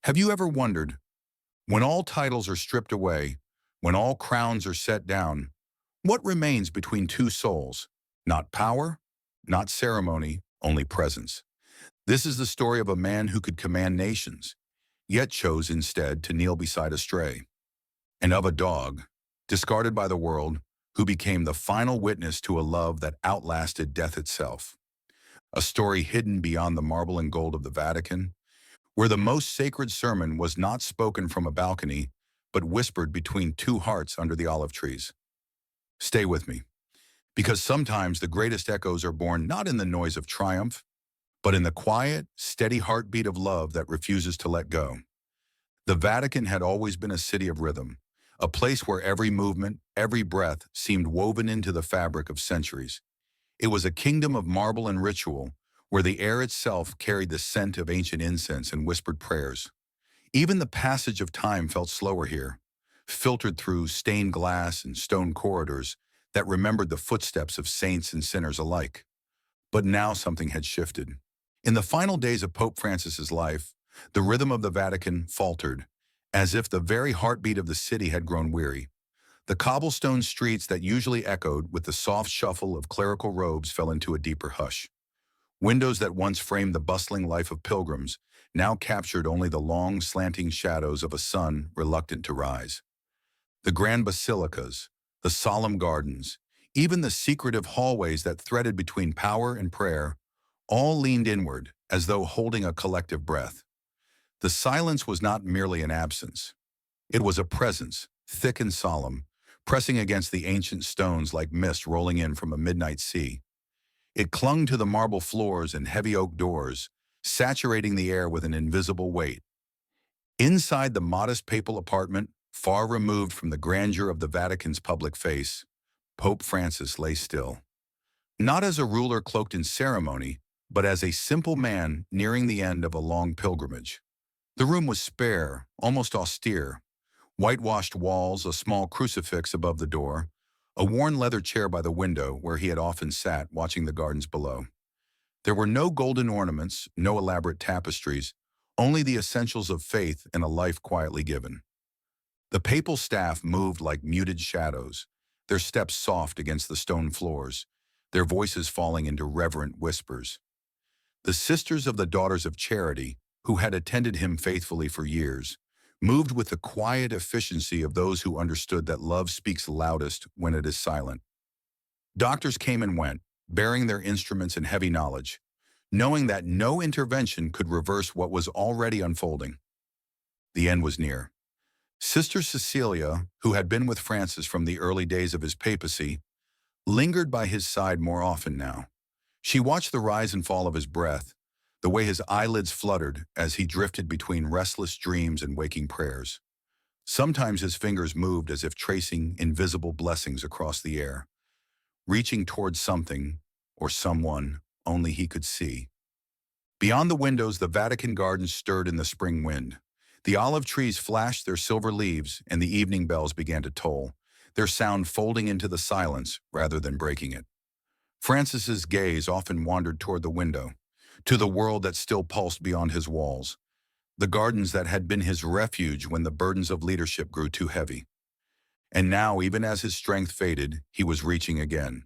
Have you ever wondered, when all titles are stripped away, when all crowns are set down, what remains between two souls? Not power, not ceremony, only presence. This is the story of a man who could command nations, yet chose instead to kneel beside a stray, and of a dog, discarded by the world, who became the final witness to a love that outlasted death itself. A story hidden beyond the marble and gold of the Vatican, where the most sacred sermon was not spoken from a balcony, but whispered between two hearts under the olive trees. Stay with me, because sometimes the greatest echoes are born not in the noise of triumph, but in the quiet, steady heartbeat of love that refuses to let go. The Vatican had always been a city of rhythm, a place where every movement, every breath seemed woven into the fabric of centuries. It was a kingdom of marble and ritual, where the air itself carried the scent of ancient incense and whispered prayers. Even the passage of time felt slower here, filtered through stained glass and stone corridors that remembered the footsteps of saints and sinners alike. But now something had shifted. In the final days of Pope Francis's life, the rhythm of the Vatican faltered, as if the very heartbeat of the city had grown weary. The cobblestone streets that usually echoed with the soft shuffle of clerical robes fell into a deeper hush. Windows that once framed the bustling life of pilgrims now captured only the long, slanting shadows of a sun reluctant to rise. The grand basilicas, the solemn gardens, even the secretive hallways that threaded between power and prayer, all leaned inward as though holding a collective breath. The silence was not merely an absence. It was a presence, thick and solemn, pressing against the ancient stones like mist rolling in from a midnight sea. It clung to the marble floors and heavy oak doors, saturating the air with an invisible weight. Inside the modest papal apartment, far removed from the grandeur of the Vatican's public face, Pope Francis lay still. Not as a ruler cloaked in ceremony, but as a simple man nearing the end of a long pilgrimage. The room was spare, almost austere. Whitewashed walls, a small crucifix above the door, a worn leather chair by the window where he had often sat watching the gardens below. There were no golden ornaments, no elaborate tapestries, only the essentials of faith in a life quietly given. The papal staff moved like muted shadows, their steps soft against the stone floors, their voices falling into reverent whispers. The sisters of the Daughters of Charity, who had attended him faithfully for years, moved with the quiet efficiency of those who understood that love speaks loudest when it is silent. Doctors came and went, bearing their instruments and heavy knowledge, knowing that no intervention could reverse what was already unfolding. The end was near. Sister Cecilia, who had been with Francis from the early days of his papacy, lingered by his side more often now. She watched the rise and fall of his breath, the way his eyelids fluttered as he drifted between restless dreams and waking prayers. Sometimes his fingers moved as if tracing invisible blessings across the air, reaching towards something or someone only he could see. Beyond the windows, the Vatican gardens stirred in the spring wind. The olive trees flashed their silver leaves and the evening bells began to toll, their sound folding into the silence rather than breaking it. Francis's gaze often wandered toward the window, to the world that still pulsed beyond his walls, the gardens that had been his refuge when the burdens of leadership grew too heavy. And now, even as his strength faded, he was reaching again.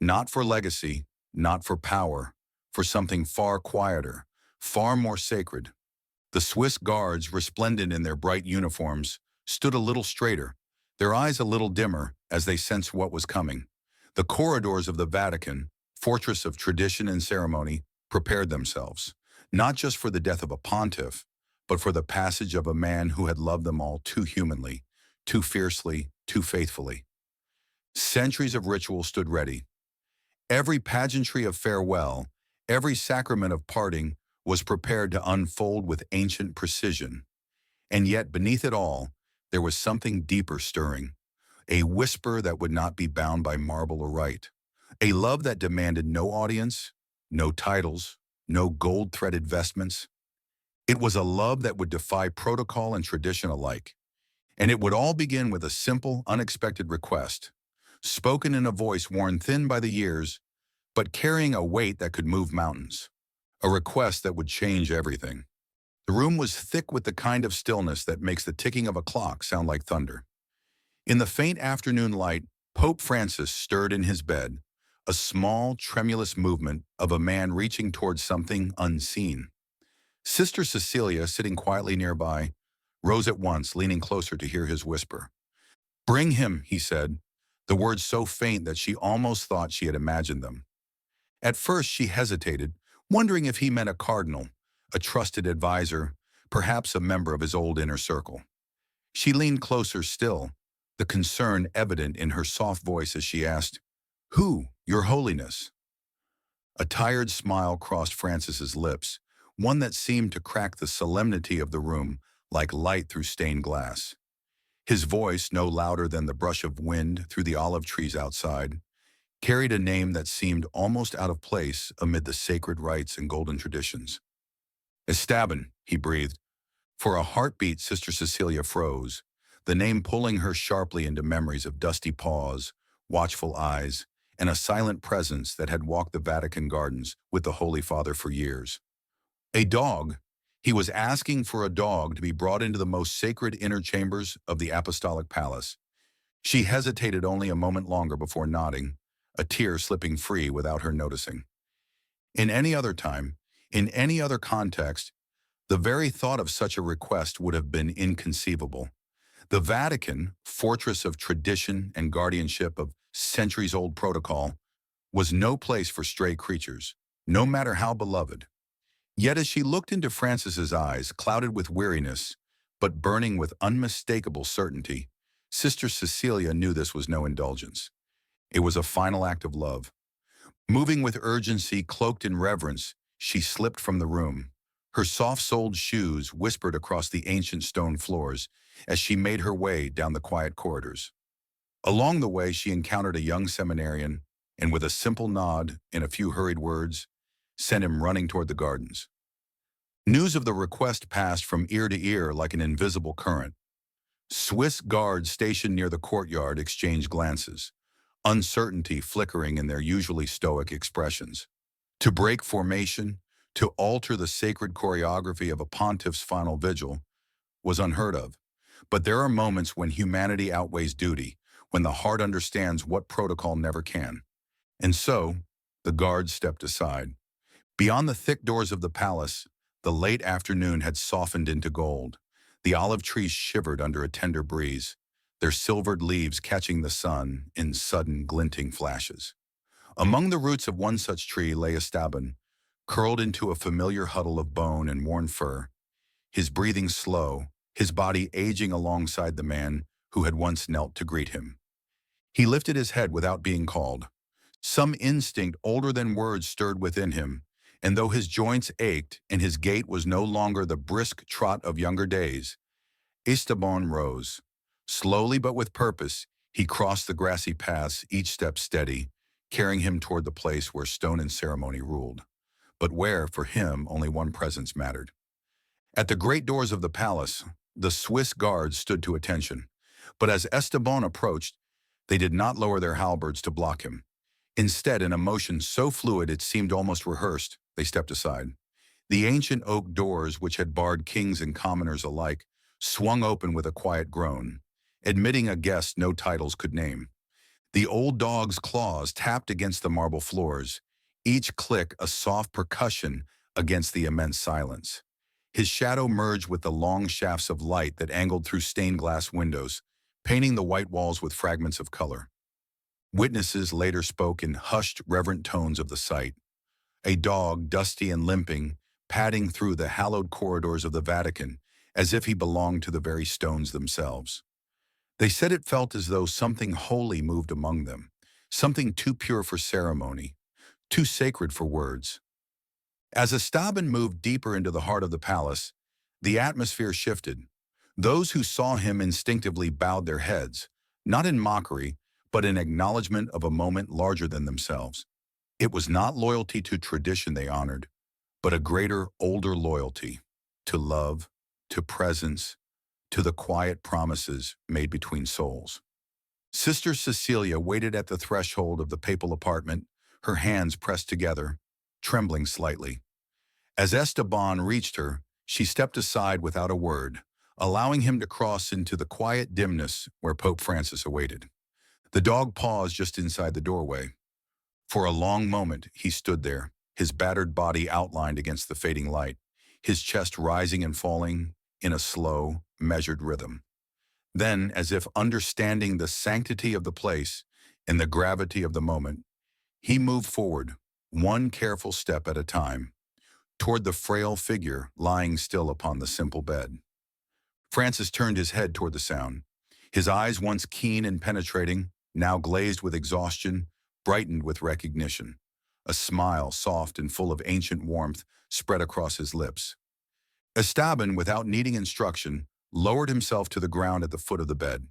Not for legacy, not for power, for something far quieter, far more sacred. The Swiss guards, resplendent in their bright uniforms, stood a little straighter, their eyes a little dimmer as they sensed what was coming. The corridors of the Vatican, fortress of tradition and ceremony, prepared themselves, not just for the death of a pontiff, but for the passage of a man who had loved them all too humanly, too fiercely, too faithfully. Centuries of ritual stood ready. Every pageantry of farewell, every sacrament of parting was prepared to unfold with ancient precision. And yet, beneath it all, there was something deeper stirring, a whisper that would not be bound by marble or rite, a love that demanded no audience, no titles, no gold-threaded vestments. It was a love that would defy protocol and tradition alike. And it would all begin with a simple, unexpected request, spoken in a voice worn thin by the years, but carrying a weight that could move mountains. A request that would change everything. The room was thick with the kind of stillness that makes the ticking of a clock sound like thunder. In the faint afternoon light, Pope Francis stirred in his bed, a small, tremulous movement of a man reaching towards something unseen. Sister Cecilia, sitting quietly nearby, rose at once, leaning closer to hear his whisper. "Bring him," he said, the words so faint that she almost thought she had imagined them. At first she hesitated, wondering if he meant a cardinal, a trusted advisor, perhaps a member of his old inner circle. She leaned closer still, the concern evident in her soft voice as she asked, "Who, Your Holiness?" A tired smile crossed Francis's lips, one that seemed to crack the solemnity of the room like light through stained glass. His voice, no louder than the brush of wind through the olive trees outside, carried a name that seemed almost out of place amid the sacred rites and golden traditions. "Estabbon," he breathed. For a heartbeat, Sister Cecilia froze, the name pulling her sharply into memories of dusty paws, watchful eyes, and a silent presence that had walked the Vatican gardens with the Holy Father for years. A dog. He was asking for a dog to be brought into the most sacred inner chambers of the Apostolic Palace. She hesitated only a moment longer before nodding, a tear slipping free without her noticing. In any other time, in any other context, the very thought of such a request would have been inconceivable. The Vatican, fortress of tradition and guardianship of centuries-old protocol, was no place for stray creatures, no matter how beloved. Yet as she looked into Francis's eyes, clouded with weariness, but burning with unmistakable certainty, Sister Cecilia knew this was no indulgence. It was a final act of love. Moving with urgency, cloaked in reverence, she slipped from the room. Her soft-soled shoes whispered across the ancient stone floors as she made her way down the quiet corridors. Along the way, she encountered a young seminarian, and with a simple nod and a few hurried words, sent him running toward the gardens. News of the request passed from ear to ear like an invisible current. Swiss guards stationed near the courtyard exchanged glances, uncertainty flickering in their usually stoic expressions. To break formation, to alter the sacred choreography of a pontiff's final vigil, was unheard of. But there are moments when humanity outweighs duty, when the heart understands what protocol never can. And so, the guards stepped aside. Beyond the thick doors of the palace, the late afternoon had softened into gold. The olive trees shivered under a tender breeze, their silvered leaves catching the sun in sudden glinting flashes. Among the roots of one such tree lay Estabbon, curled into a familiar huddle of bone and worn fur, his breathing slow, his body aging alongside the man who had once knelt to greet him. He lifted his head without being called. Some instinct older than words stirred within him, and though his joints ached and his gait was no longer the brisk trot of younger days, Esteban rose. Slowly but with purpose, he crossed the grassy paths, each step steady, carrying him toward the place where stone and ceremony ruled, but where, for him, only one presence mattered. At the great doors of the palace, the Swiss guards stood to attention, but as Esteban approached, they did not lower their halberds to block him. Instead, in a motion so fluid it seemed almost rehearsed, they stepped aside. The ancient oak doors, which had barred kings and commoners alike, swung open with a quiet groan, admitting a guest no titles could name. The old dog's claws tapped against the marble floors, each click a soft percussion against the immense silence. His shadow merged with the long shafts of light that angled through stained glass windows, painting the white walls with fragments of color. Witnesses later spoke in hushed, reverent tones of the sight. A dog, dusty and limping, padding through the hallowed corridors of the Vatican, as if he belonged to the very stones themselves. They said it felt as though something holy moved among them, something too pure for ceremony, too sacred for words. As Estaban moved deeper into the heart of the palace, the atmosphere shifted. Those who saw him instinctively bowed their heads, not in mockery, but in acknowledgement of a moment larger than themselves. It was not loyalty to tradition they honored, but a greater, older loyalty to love, to presence, to the quiet promises made between souls. Sister Cecilia waited at the threshold of the papal apartment, her hands pressed together, trembling slightly. As Esteban reached her, She stepped aside without a word, allowing him to cross into the quiet dimness where Pope Francis awaited. The dog paused just inside the doorway. For a long moment, he stood there, his battered body outlined against the fading light, his chest rising and falling in a slow, measured rhythm. Then, as if understanding the sanctity of the place and the gravity of the moment, he moved forward, one careful step at a time, toward the frail figure lying still upon the simple bed. Francis turned his head toward the sound. His eyes, once keen and penetrating, now glazed with exhaustion, brightened with recognition. A smile, soft and full of ancient warmth, spread across his lips. Estabbon, without needing instruction, lowered himself to the ground at the foot of the bed.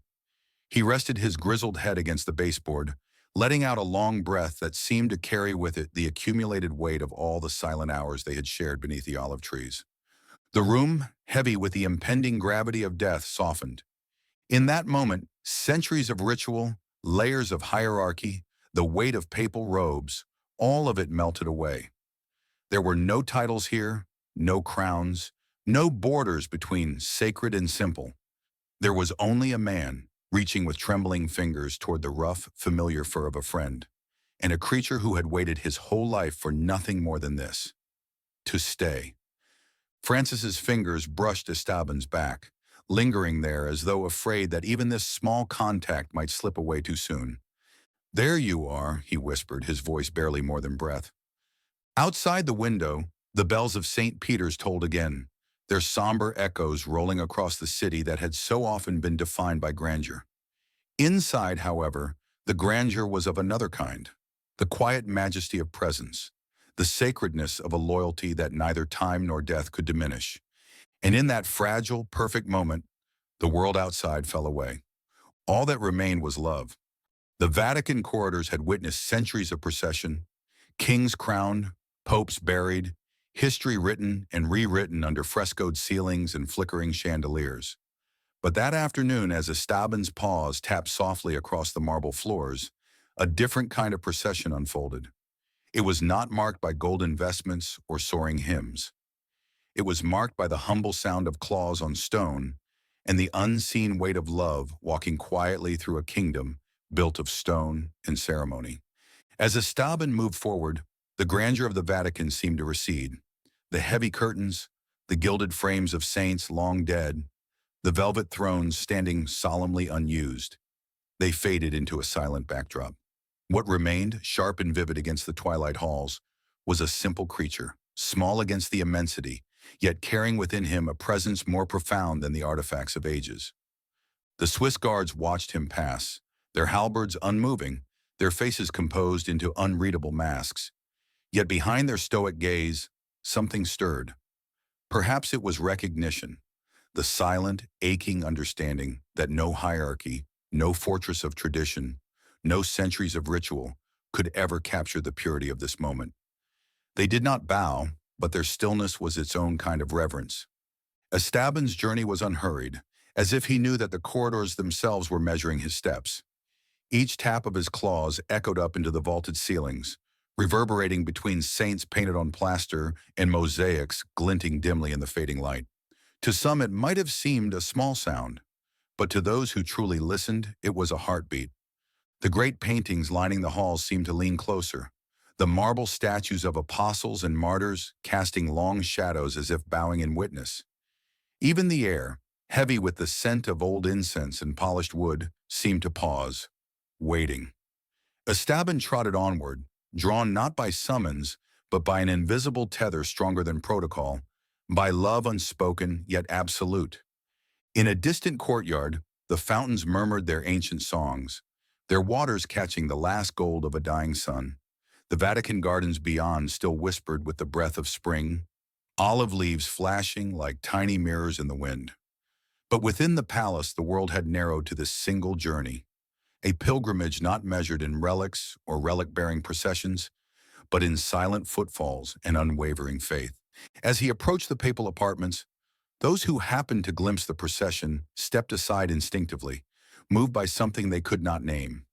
He rested his grizzled head against the baseboard, letting out a long breath that seemed to carry with it the accumulated weight of all the silent hours they had shared beneath the olive trees. The room, heavy with the impending gravity of death, softened. In that moment, centuries of ritual, layers of hierarchy, the weight of papal robes, all of it melted away. There were no titles here, no crowns, no borders between sacred and simple. There was only a man, reaching with trembling fingers toward the rough, familiar fur of a friend, and a creature who had waited his whole life for nothing more than this: to stay. Francis's fingers brushed Estabbon's back, lingering there as though afraid that even this small contact might slip away too soon. "There you are," he whispered, his voice barely more than breath. Outside the window, the bells of St. Peter's tolled again, their somber echoes rolling across the city that had so often been defined by grandeur. Inside, however, the grandeur was of another kind: the quiet majesty of presence, the sacredness of a loyalty that neither time nor death could diminish. And in that fragile, perfect moment, the world outside fell away. All that remained was love. The Vatican corridors had witnessed centuries of procession, kings crowned, popes buried, history written and rewritten under frescoed ceilings and flickering chandeliers. But that afternoon, as Estabbon's paws tapped softly across the marble floors, a different kind of procession unfolded. It was not marked by golden vestments or soaring hymns. It was marked by the humble sound of claws on stone and the unseen weight of love walking quietly through a kingdom built of stone and ceremony. As Estabbon moved forward, the grandeur of the Vatican seemed to recede. The heavy curtains, the gilded frames of saints long dead, the velvet thrones standing solemnly unused, they faded into a silent backdrop. What remained, sharp and vivid against the twilight halls, was a simple creature, small against the immensity, yet carrying within him a presence more profound than the artifacts of ages. The Swiss guards watched him pass, their halberds unmoving, their faces composed into unreadable masks. Yet behind their stoic gaze, something stirred. Perhaps it was recognition, the silent, aching understanding that no hierarchy, no fortress of tradition, no centuries of ritual could ever capture the purity of this moment. They did not bow, but their stillness was its own kind of reverence. Estabbon's journey was unhurried, as if he knew that the corridors themselves were measuring his steps. Each tap of his claws echoed up into the vaulted ceilings, reverberating between saints painted on plaster and mosaics glinting dimly in the fading light. To some it might have seemed a small sound, but to those who truly listened, it was a heartbeat. The great paintings lining the halls seemed to lean closer, the marble statues of apostles and martyrs casting long shadows as if bowing in witness. Even the air, heavy with the scent of old incense and polished wood, seemed to pause, waiting. Estabbon trotted onward, drawn not by summons, but by an invisible tether stronger than protocol, by love unspoken yet absolute. In a distant courtyard, the fountains murmured their ancient songs, their waters catching the last gold of a dying sun. The Vatican gardens beyond still whispered with the breath of spring, olive leaves flashing like tiny mirrors in the wind. But within the palace, the world had narrowed to this single journey, a pilgrimage not measured in relics or relic-bearing processions, but in silent footfalls and unwavering faith. As he approached the papal apartments, those who happened to glimpse the procession stepped aside instinctively, moved by something they could not name.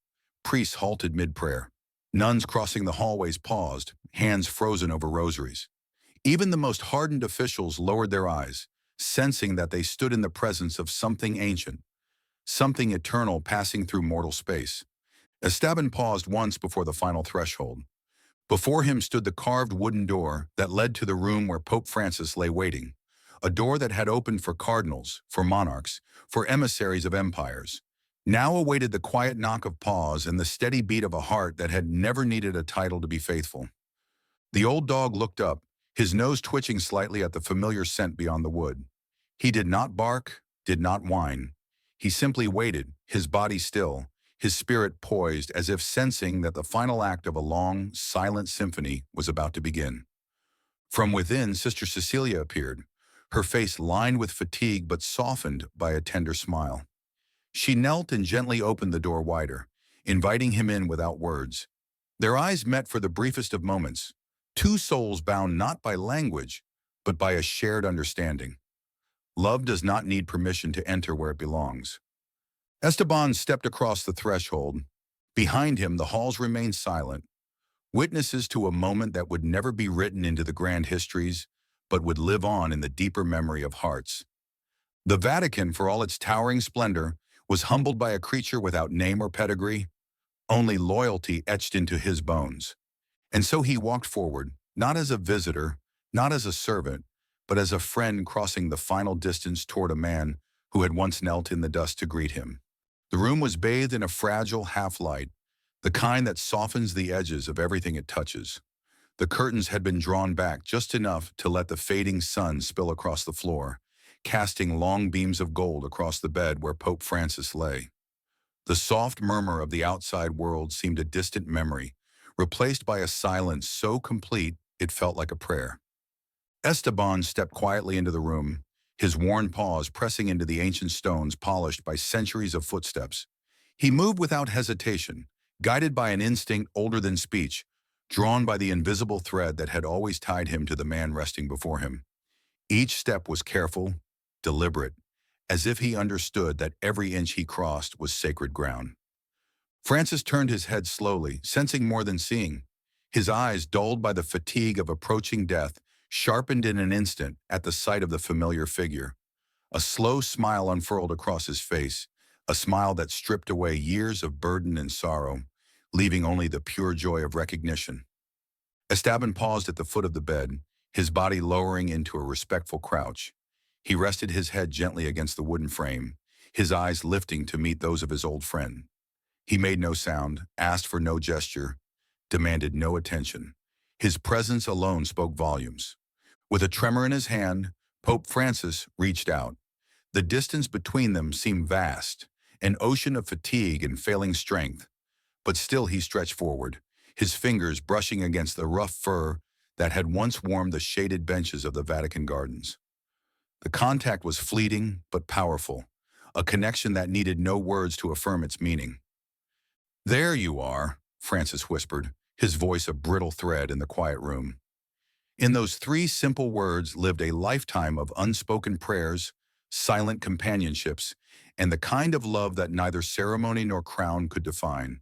Priests halted mid-prayer. Nuns crossing the hallways paused, hands frozen over rosaries. Even the most hardened officials lowered their eyes, sensing that they stood in the presence of something ancient, something eternal passing through mortal space. Estaban paused once before the final threshold. Before him stood the carved wooden door that led to the room where Pope Francis lay waiting, a door that had opened for cardinals, for monarchs, for emissaries of empires. Now awaited the quiet knock of paws and the steady beat of a heart that had never needed a title to be faithful. The old dog looked up, his nose twitching slightly at the familiar scent beyond the wood. He did not bark, did not whine. He simply waited, his body still, his spirit poised as if sensing that the final act of a long, silent symphony was about to begin. From within, Sister Cecilia appeared, her face lined with fatigue but softened by a tender smile. She knelt and gently opened the door wider, inviting him in without words. Their eyes met for the briefest of moments, two souls bound not by language, but by a shared understanding. Love does not need permission to enter where it belongs. Esteban stepped across the threshold. Behind him, the halls remained silent, witnesses to a moment that would never be written into the grand histories, but would live on in the deeper memory of hearts. The Vatican, for all its towering splendor, was humbled by a creature without name or pedigree, only loyalty etched into his bones. And so he walked forward, not as a visitor, not as a servant, but as a friend crossing the final distance toward a man who had once knelt in the dust to greet him. The room was bathed in a fragile half-light, the kind that softens the edges of everything it touches. The curtains had been drawn back just enough to let the fading sun spill across the floor, casting long beams of gold across the bed where Pope Francis lay. The soft murmur of the outside world seemed a distant memory, replaced by a silence so complete it felt like a prayer. Esteban stepped quietly into the room, his worn paws pressing into the ancient stones polished by centuries of footsteps. He moved without hesitation, guided by an instinct older than speech, drawn by the invisible thread that had always tied him to the man resting before him. Each step was careful, deliberate, as if he understood that every inch he crossed was sacred ground. Francis turned his head slowly, sensing more than seeing. His eyes, dulled by the fatigue of approaching death, sharpened in an instant at the sight of the familiar figure. A slow smile unfurled across his face, a smile that stripped away years of burden and sorrow, leaving only the pure joy of recognition. Estaban paused at the foot of the bed, his body lowering into a respectful crouch. He rested his head gently against the wooden frame, his eyes lifting to meet those of his old friend. He made no sound, asked for no gesture, demanded no attention. His presence alone spoke volumes. With a tremor in his hand, Pope Francis reached out. The distance between them seemed vast, an ocean of fatigue and failing strength. But still he stretched forward, his fingers brushing against the rough fur that had once warmed the shaded benches of the Vatican gardens. The contact was fleeting but powerful, a connection that needed no words to affirm its meaning. "There you are," Francis whispered, his voice a brittle thread in the quiet room. In those three simple words lived a lifetime of unspoken prayers, silent companionships, and the kind of love that neither ceremony nor crown could define.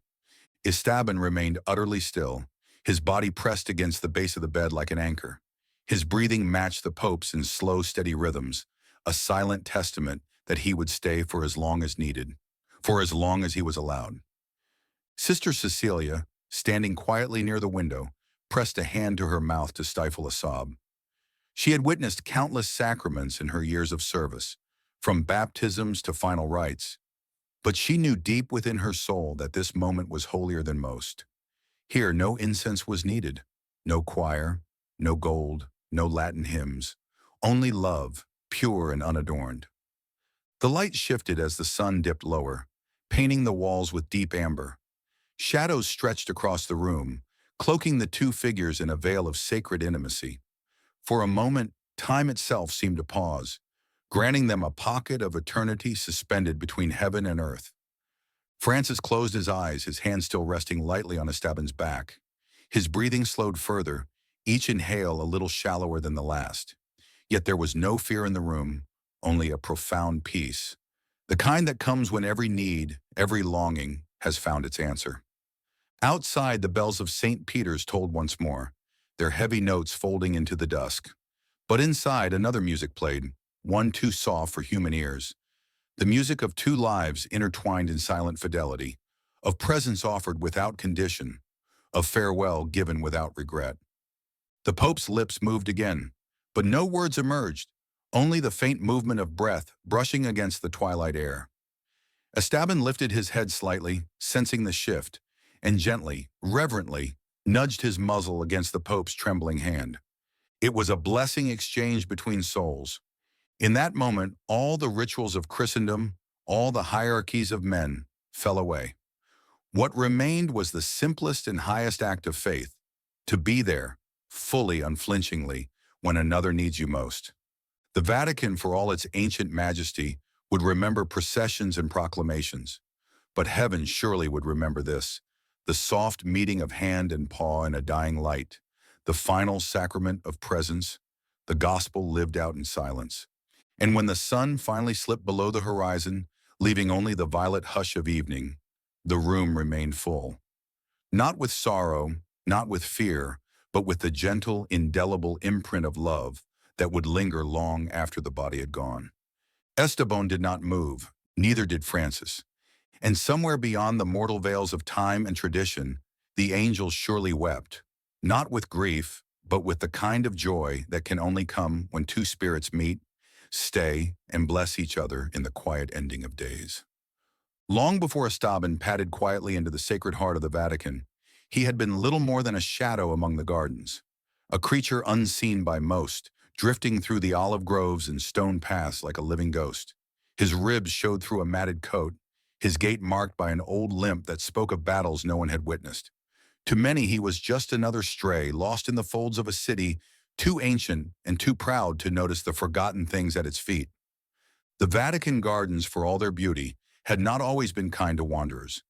Estaban remained utterly still, his body pressed against the base of the bed like an anchor. His breathing matched the Pope's in slow, steady rhythms, a silent testament that he would stay for as long as needed, for as long as he was allowed. Sister Cecilia, standing quietly near the window, pressed a hand to her mouth to stifle a sob. She had witnessed countless sacraments in her years of service, from baptisms to final rites, but she knew deep within her soul that this moment was holier than most. Here, no incense was needed, no choir, no gold, no Latin hymns, only love, pure and unadorned. The light shifted as the sun dipped lower, painting the walls with deep amber. Shadows stretched across the room, cloaking the two figures in a veil of sacred intimacy. For a moment, time itself seemed to pause, granting them a pocket of eternity suspended between heaven and earth. Francis closed his eyes, his hand still resting lightly on Esteban's back. His breathing slowed further, each inhale a little shallower than the last. Yet there was no fear in the room, only a profound peace, the kind that comes when every need, every longing, has found its answer. Outside, the bells of St. Peter's tolled once more, their heavy notes folding into the dusk. But inside, another music played, one too soft for human ears. The music of two lives intertwined in silent fidelity, of presence offered without condition, of farewell given without regret. The Pope's lips moved again, but no words emerged, only the faint movement of breath brushing against the twilight air. Estabbon lifted his head slightly, sensing the shift, and gently, reverently, nudged his muzzle against the Pope's trembling hand. It was a blessing exchange between souls. In that moment, all the rituals of Christendom, all the hierarchies of men, fell away. What remained was the simplest and highest act of faith, to be there, fully unflinchingly, when another needs you most. The Vatican, for all its ancient majesty, would remember processions and proclamations. But heaven surely would remember this, the soft meeting of hand and paw in a dying light, the final sacrament of presence, the gospel lived out in silence. And when the sun finally slipped below the horizon, leaving only the violet hush of evening, the room remained full. Not with sorrow, not with fear, but with the gentle, indelible imprint of love that would linger long after the body had gone. Estabbon did not move, neither did Francis. And somewhere beyond the mortal veils of time and tradition, the angels surely wept, not with grief, but with the kind of joy that can only come when two spirits meet, stay, and bless each other in the quiet ending of days. Long before Estabbon padded quietly into the Sacred Heart of the Vatican, he had been little more than a shadow among the gardens, a creature unseen by most, drifting through the olive groves and stone paths like a living ghost. His ribs showed through a matted coat, his gait marked by an old limp that spoke of battles no one had witnessed. To many he was just another stray, lost in the folds of a city too ancient and too proud to notice the forgotten things at its feet. The Vatican gardens, for all their beauty, had not always been kind to wanderers.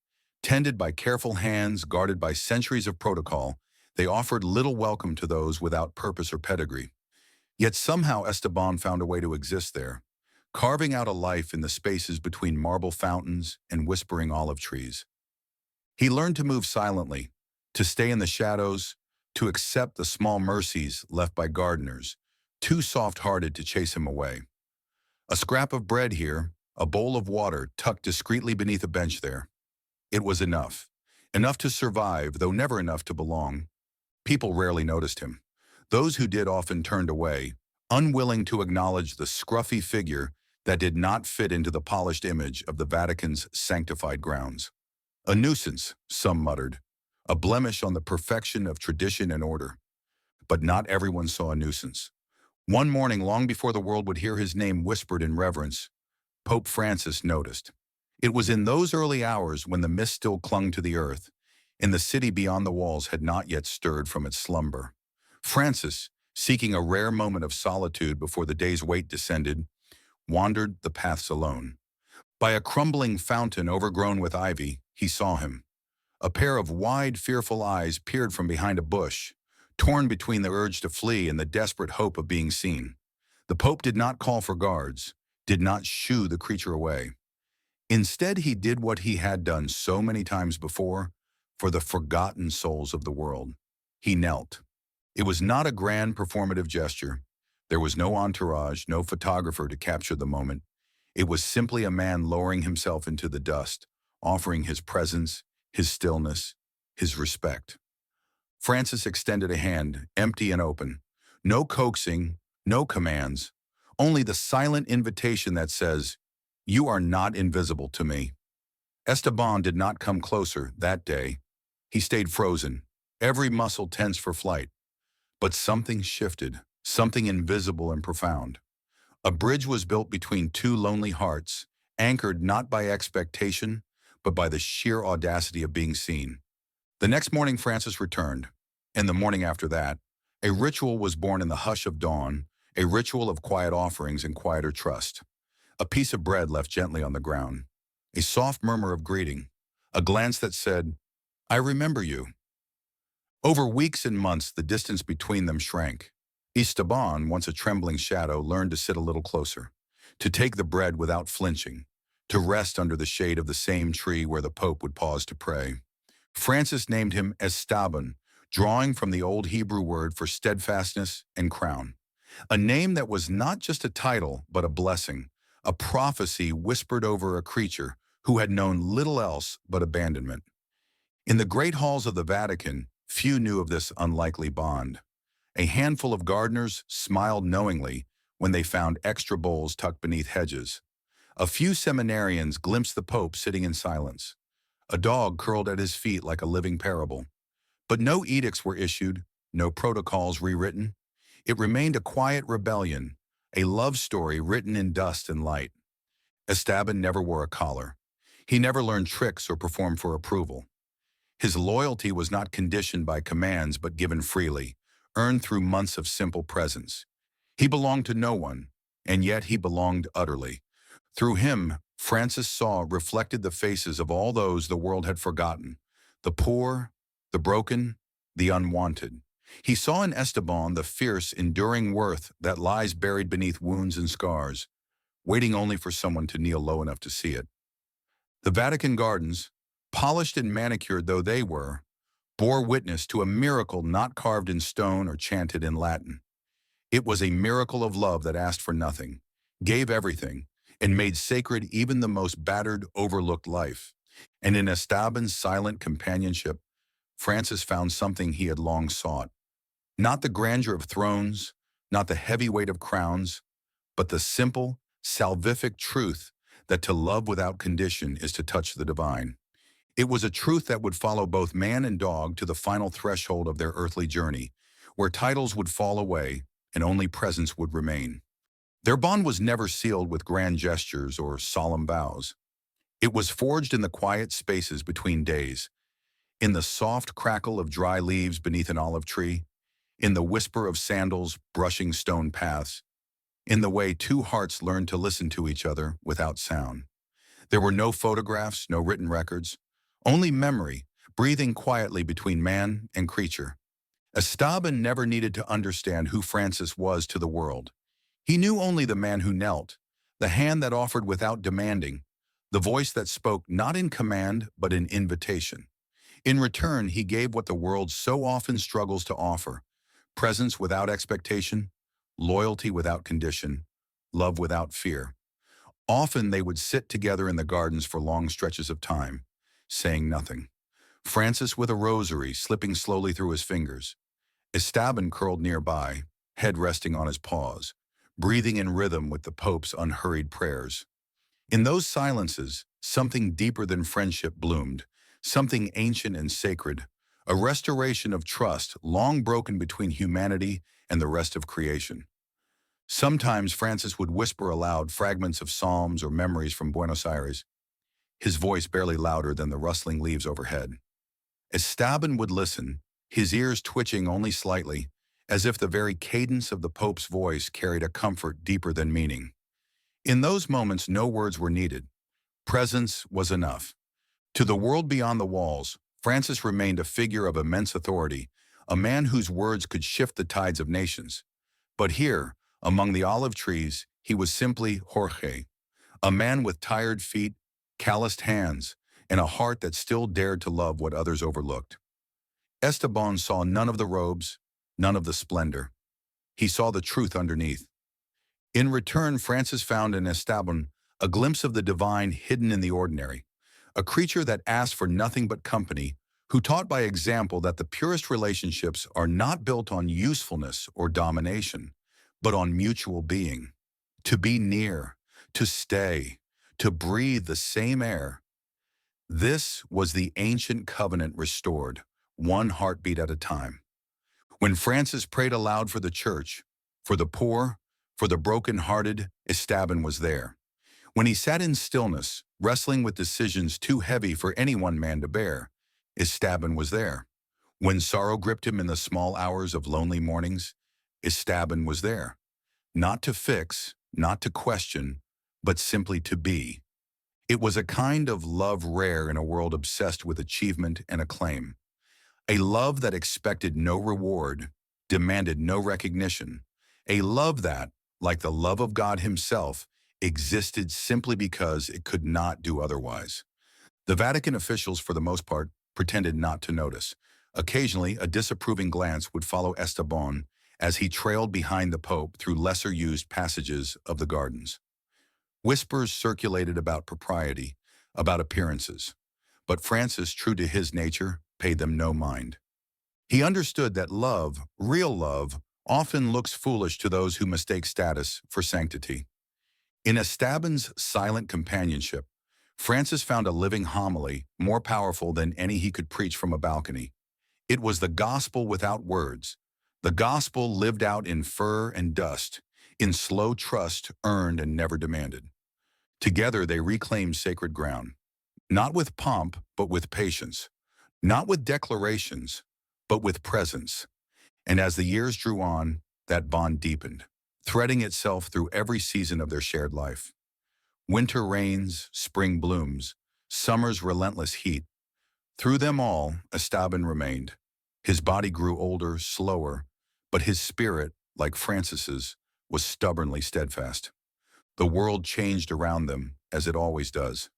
Tended by careful hands, guarded by centuries of protocol, they offered little welcome to those without purpose or pedigree. Yet somehow Estabbon found a way to exist there, carving out a life in the spaces between marble fountains and whispering olive trees. He learned to move silently, to stay in the shadows, to accept the small mercies left by gardeners, too soft-hearted to chase him away. A scrap of bread here, a bowl of water tucked discreetly beneath a bench there. It was enough. Enough to survive, though never enough to belong. People rarely noticed him. Those who did often turned away, unwilling to acknowledge the scruffy figure that did not fit into the polished image of the Vatican's sanctified grounds. A nuisance, some muttered, a blemish on the perfection of tradition and order. But not everyone saw a nuisance. One morning, long before the world would hear his name whispered in reverence, Pope Francis noticed. It was in those early hours when the mist still clung to the earth, and the city beyond the walls had not yet stirred from its slumber. Francis, seeking a rare moment of solitude before the day's weight descended, wandered the paths alone. By a crumbling fountain overgrown with ivy, he saw him. A pair of wide, fearful eyes peered from behind a bush, torn between the urge to flee and the desperate hope of being seen. The Pope did not call for guards, did not shoo the creature away. Instead, he did what he had done so many times before for the forgotten souls of the world. He knelt. It was not a grand performative gesture. There was no entourage, no photographer to capture the moment. It was simply a man lowering himself into the dust, offering his presence, his stillness, his respect. Francis extended a hand, empty and open. No coaxing, no commands, only the silent invitation that says, "You are not invisible to me." Estabbon did not come closer that day. He stayed frozen, every muscle tense for flight. But something shifted, something invisible and profound. A bridge was built between two lonely hearts, anchored not by expectation, but by the sheer audacity of being seen. The next morning Francis returned, and the morning after that, a ritual was born in the hush of dawn, a ritual of quiet offerings and quieter trust. A piece of bread left gently on the ground, a soft murmur of greeting, a glance that said, "I remember you." Over weeks and months, the distance between them shrank. Estabbon, once a trembling shadow, learned to sit a little closer, to take the bread without flinching, to rest under the shade of the same tree where the Pope would pause to pray. Francis named him Estabbon, drawing from the old Hebrew word for steadfastness and crown. A name that was not just a title, but a blessing, a prophecy whispered over a creature who had known little else but abandonment. In the great halls of the Vatican, few knew of this unlikely bond. A handful of gardeners smiled knowingly when they found extra bowls tucked beneath hedges. A few seminarians glimpsed the Pope sitting in silence. A dog curled at his feet like a living parable. But no edicts were issued, no protocols rewritten. It remained a quiet rebellion, a love story written in dust and light. Estabbon never wore a collar. He never learned tricks or performed for approval. His loyalty was not conditioned by commands but given freely, earned through months of simple presence. He belonged to no one, and yet he belonged utterly. Through him, Francis saw reflected the faces of all those the world had forgotten, the poor, the broken, the unwanted. He saw in Estabbon the fierce, enduring worth that lies buried beneath wounds and scars, waiting only for someone to kneel low enough to see it. The Vatican gardens, polished and manicured though they were, bore witness to a miracle not carved in stone or chanted in Latin. It was a miracle of love that asked for nothing, gave everything, and made sacred even the most battered, overlooked life. And in Estabbon's silent companionship, Francis found something he had long sought. Not the grandeur of thrones, not the heavy weight of crowns, but the simple, salvific truth that to love without condition is to touch the divine. It was a truth that would follow both man and dog to the final threshold of their earthly journey, where titles would fall away and only presence would remain. Their bond was never sealed with grand gestures or solemn vows. It was forged in the quiet spaces between days, in the soft crackle of dry leaves beneath an olive tree, in the whisper of sandals brushing stone paths, in the way two hearts learned to listen to each other without sound. There were no photographs, no written records, only memory, breathing quietly between man and creature. Estabbon never needed to understand who Francis was to the world. He knew only the man who knelt, the hand that offered without demanding, the voice that spoke not in command but in invitation. In return, he gave what the world so often struggles to offer: presence without expectation, loyalty without condition, love without fear. Often they would sit together in the gardens for long stretches of time, saying nothing. Francis with a rosary slipping slowly through his fingers. Estabbon curled nearby, head resting on his paws, breathing in rhythm with the Pope's unhurried prayers. In those silences, something deeper than friendship bloomed, something ancient and sacred, a restoration of trust long broken between humanity and the rest of creation. Sometimes Francis would whisper aloud fragments of psalms or memories from Buenos Aires, his voice barely louder than the rustling leaves overhead. Estabbon would listen, his ears twitching only slightly, as if the very cadence of the Pope's voice carried a comfort deeper than meaning. In those moments, no words were needed. Presence was enough. To the world beyond the walls, Francis remained a figure of immense authority, a man whose words could shift the tides of nations. But here, among the olive trees, he was simply Jorge, a man with tired feet, calloused hands, and a heart that still dared to love what others overlooked. Estabbon saw none of the robes, none of the splendor. He saw the truth underneath. In return, Francis found in Estabbon a glimpse of the divine hidden in the ordinary, a creature that asked for nothing but company, who taught by example that the purest relationships are not built on usefulness or domination, but on mutual being. To be near, to stay, to breathe the same air. This was the ancient covenant restored, one heartbeat at a time. When Francis prayed aloud for the church, for the poor, for the broken-hearted, Estabbon was there. When he sat in stillness, wrestling with decisions too heavy for any one man to bear, Estabbon was there. When sorrow gripped him in the small hours of lonely mornings, Estabbon was there. Not to fix, not to question, but simply to be. It was a kind of love rare in a world obsessed with achievement and acclaim. A love that expected no reward, demanded no recognition. A love that, like the love of God himself, existed simply because it could not do otherwise. The Vatican officials, for the most part, pretended not to notice. Occasionally, a disapproving glance would follow Estabbon as he trailed behind the Pope through lesser-used passages of the gardens. Whispers circulated about propriety, about appearances, but Francis, true to his nature, paid them no mind. He understood that love, real love, often looks foolish to those who mistake status for sanctity. In Estabbon's silent companionship, Francis found a living homily more powerful than any he could preach from a balcony. It was the gospel without words, the gospel lived out in fur and dust, in slow trust earned and never demanded. Together they reclaimed sacred ground, not with pomp, but with patience, not with declarations, but with presence. And as the years drew on, that bond deepened, threading itself through every season of their shared life. Winter rains, spring blooms, summer's relentless heat. Through them all, Estabbon remained. His body grew older, slower, but his spirit, like Francis's, was stubbornly steadfast. The world changed around them, as it always does.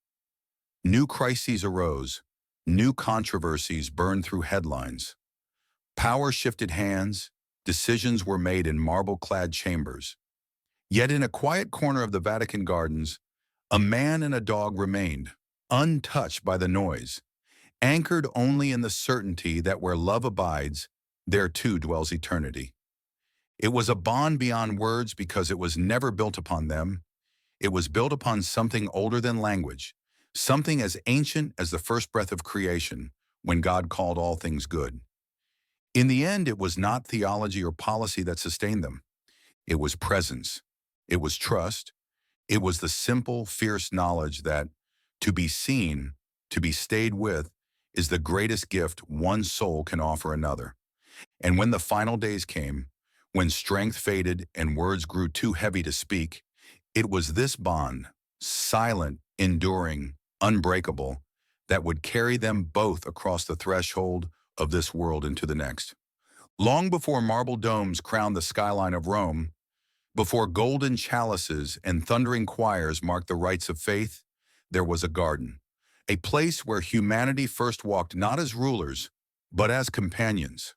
New crises arose, new controversies burned through headlines. Power shifted hands, decisions were made in marble-clad chambers. Yet in a quiet corner of the Vatican gardens, a man and a dog remained, untouched by the noise, anchored only in the certainty that where love abides, there too dwells eternity. It was a bond beyond words because it was never built upon them. It was built upon something older than language, something as ancient as the first breath of creation, when God called all things good. In the end, it was not theology or policy that sustained them. It was presence. It was trust. It was the simple, fierce knowledge that to be seen, to be stayed with, is the greatest gift one soul can offer another. And when the final days came, when strength faded and words grew too heavy to speak, it was this bond, silent, enduring, unbreakable, that would carry them both across the threshold of this world into the next. Long before marble domes crowned the skyline of Rome, before golden chalices and thundering choirs marked the rites of faith, there was a garden, a place where humanity first walked not as rulers, but as companions,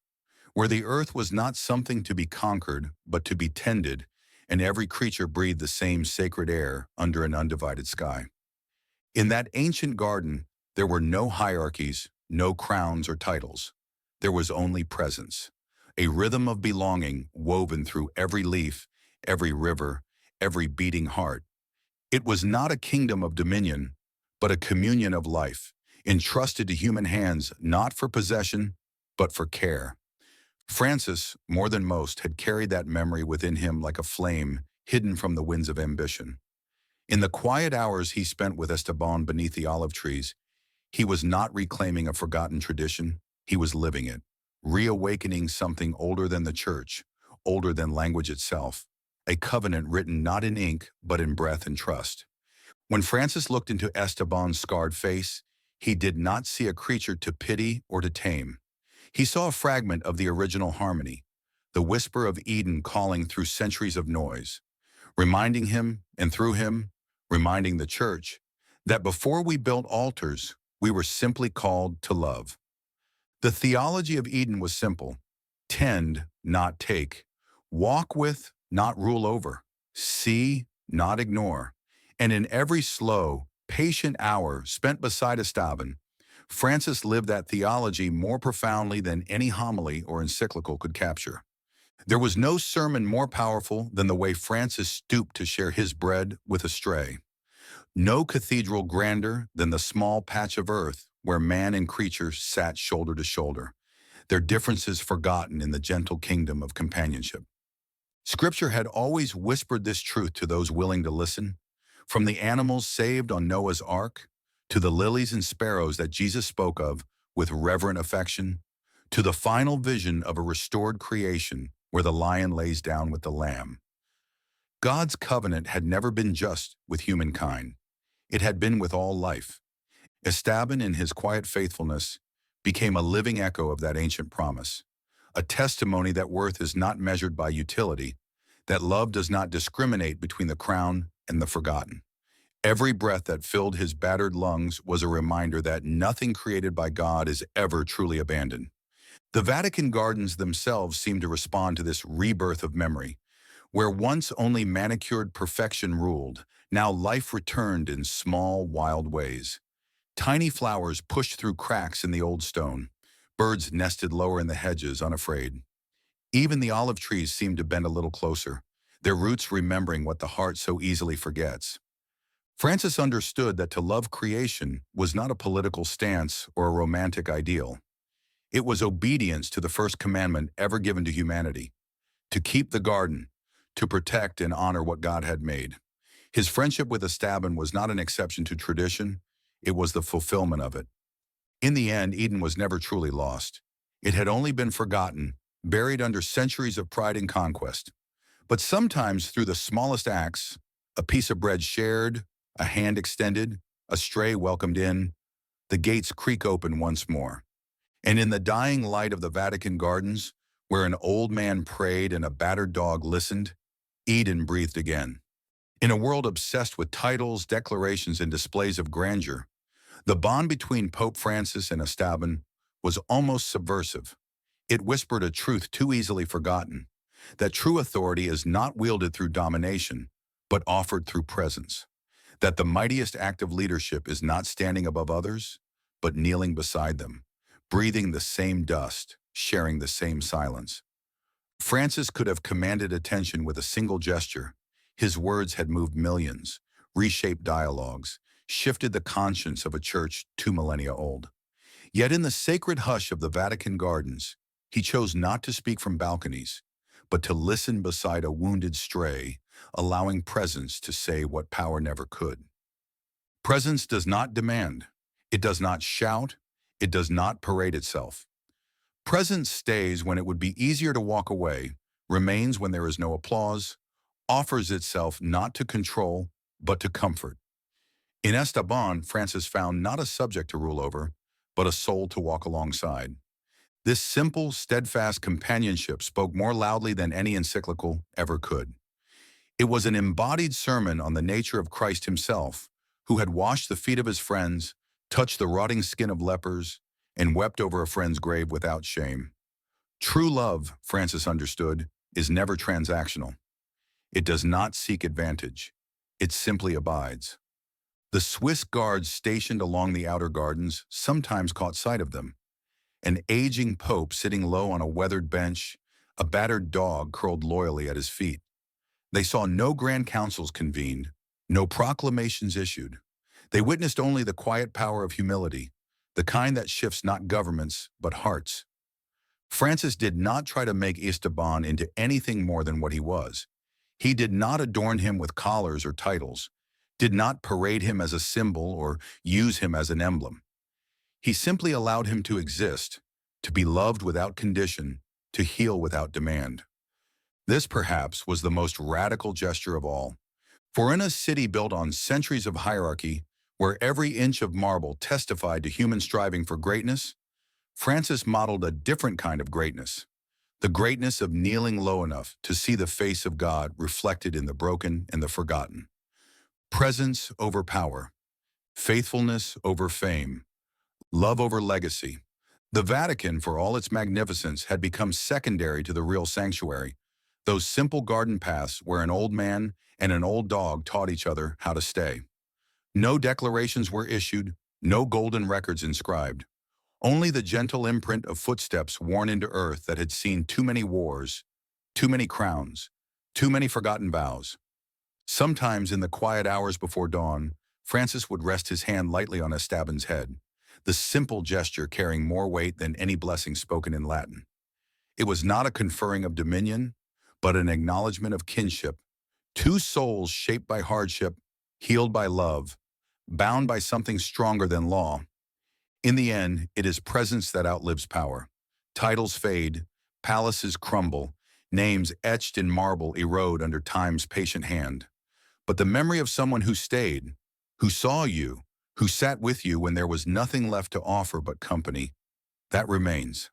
where the earth was not something to be conquered, but to be tended, and every creature breathed the same sacred air under an undivided sky. In that ancient garden, there were no hierarchies, no crowns or titles. There was only presence, a rhythm of belonging woven through every leaf, every river, every beating heart. It was not a kingdom of dominion, but a communion of life, entrusted to human hands not for possession, but for care. Francis, more than most, had carried that memory within him like a flame hidden from the winds of ambition. In the quiet hours he spent with Estabbon beneath the olive trees, he was not reclaiming a forgotten tradition, he was living it, reawakening something older than the church, older than language itself, a covenant written not in ink but in breath and trust. When Francis looked into Estabbon's scarred face, he did not see a creature to pity or to tame. He saw a fragment of the original harmony, the whisper of Eden calling through centuries of noise, reminding him, and through him, reminding the church, that before we built altars, we were simply called to love. The theology of Eden was simple: tend, not take, walk with, not rule over, see, not ignore. And in every slow, patient hour spent beside Estabbon, Francis lived that theology more profoundly than any homily or encyclical could capture. There was no sermon more powerful than the way Francis stooped to share his bread with a stray. No cathedral grander than the small patch of earth where man and creature sat shoulder to shoulder, their differences forgotten in the gentle kingdom of companionship. Scripture had always whispered this truth to those willing to listen, from the animals saved on Noah's ark, to the lilies and sparrows that Jesus spoke of with reverent affection, to the final vision of a restored creation where the lion lays down with the lamb. God's covenant had never been just with humankind. It had been with all life. Estabbon, in his quiet faithfulness, became a living echo of that ancient promise, a testimony that worth is not measured by utility, that love does not discriminate between the crown and the forgotten. Every breath that filled his battered lungs was a reminder that nothing created by God is ever truly abandoned. The Vatican gardens themselves seem to respond to this rebirth of memory, where once only manicured perfection ruled, now life returned in small, wild ways. Tiny flowers pushed through cracks in the old stone. Birds nested lower in the hedges, unafraid. Even the olive trees seemed to bend a little closer, their roots remembering what the heart so easily forgets. Francis understood that to love creation was not a political stance or a romantic ideal. It was obedience to the first commandment ever given to humanity, to keep the garden, to protect and honor what God had made. His friendship with Estabbon was not an exception to tradition, it was the fulfillment of it. In the end, Eden was never truly lost. It had only been forgotten, buried under centuries of pride and conquest. But sometimes through the smallest acts, a piece of bread shared, a hand extended, a stray welcomed in, the gates creak open once more. And in the dying light of the Vatican gardens, where an old man prayed and a battered dog listened, Eden breathed again. In a world obsessed with titles, declarations, and displays of grandeur, the bond between Pope Francis and Estabbon was almost subversive. It whispered a truth too easily forgotten, that true authority is not wielded through domination, but offered through presence. That the mightiest act of leadership is not standing above others, but kneeling beside them, breathing the same dust, sharing the same silence. Francis could have commanded attention with a single gesture. His words had moved millions, reshaped dialogues, shifted the conscience of a church 2 millennia old. Yet in the sacred hush of the Vatican gardens, he chose not to speak from balconies, but to listen beside a wounded stray, allowing presence to say what power never could. Presence does not demand. It does not shout. It does not parade itself. Presence stays when it would be easier to walk away, remains when there is no applause, offers itself not to control, but to comfort. In Estabbon, Francis found not a subject to rule over, but a soul to walk alongside. This simple, steadfast companionship spoke more loudly than any encyclical ever could. It was an embodied sermon on the nature of Christ himself, who had washed the feet of his friends, touched the rotting skin of lepers, and wept over a friend's grave without shame. True love, Francis understood, is never transactional. It does not seek advantage. It simply abides. The Swiss guards stationed along the outer gardens sometimes caught sight of them. An aging pope sitting low on a weathered bench, a battered dog curled loyally at his feet. They saw no grand councils convened, no proclamations issued. They witnessed only the quiet power of humility, the kind that shifts not governments, but hearts. Francis did not try to make Estabbon into anything more than what he was. He did not adorn him with collars or titles, did not parade him as a symbol or use him as an emblem. He simply allowed him to exist, to be loved without condition, to heal without demand. This, perhaps, was the most radical gesture of all. For in a city built on centuries of hierarchy, where every inch of marble testified to human striving for greatness, Francis modeled a different kind of greatness, the greatness of kneeling low enough to see the face of God reflected in the broken and the forgotten. Presence over power, faithfulness over fame, love over legacy. The Vatican, for all its magnificence, had become secondary to the real sanctuary, those simple garden paths where an old man and an old dog taught each other how to stay. No declarations were issued, no golden records inscribed. Only the gentle imprint of footsteps worn into earth that had seen too many wars, too many crowns, too many forgotten vows. Sometimes in the quiet hours before dawn, Francis would rest his hand lightly on Estabbon's head, the simple gesture carrying more weight than any blessing spoken in Latin. It was not a conferring of dominion, but an acknowledgement of kinship. Two souls shaped by hardship, healed by love, bound by something stronger than law. In the end, it is presence that outlives power. Titles fade, palaces crumble, names etched in marble erode under time's patient hand. But the memory of someone who stayed, who saw you, who sat with you when there was nothing left to offer but company, that remains.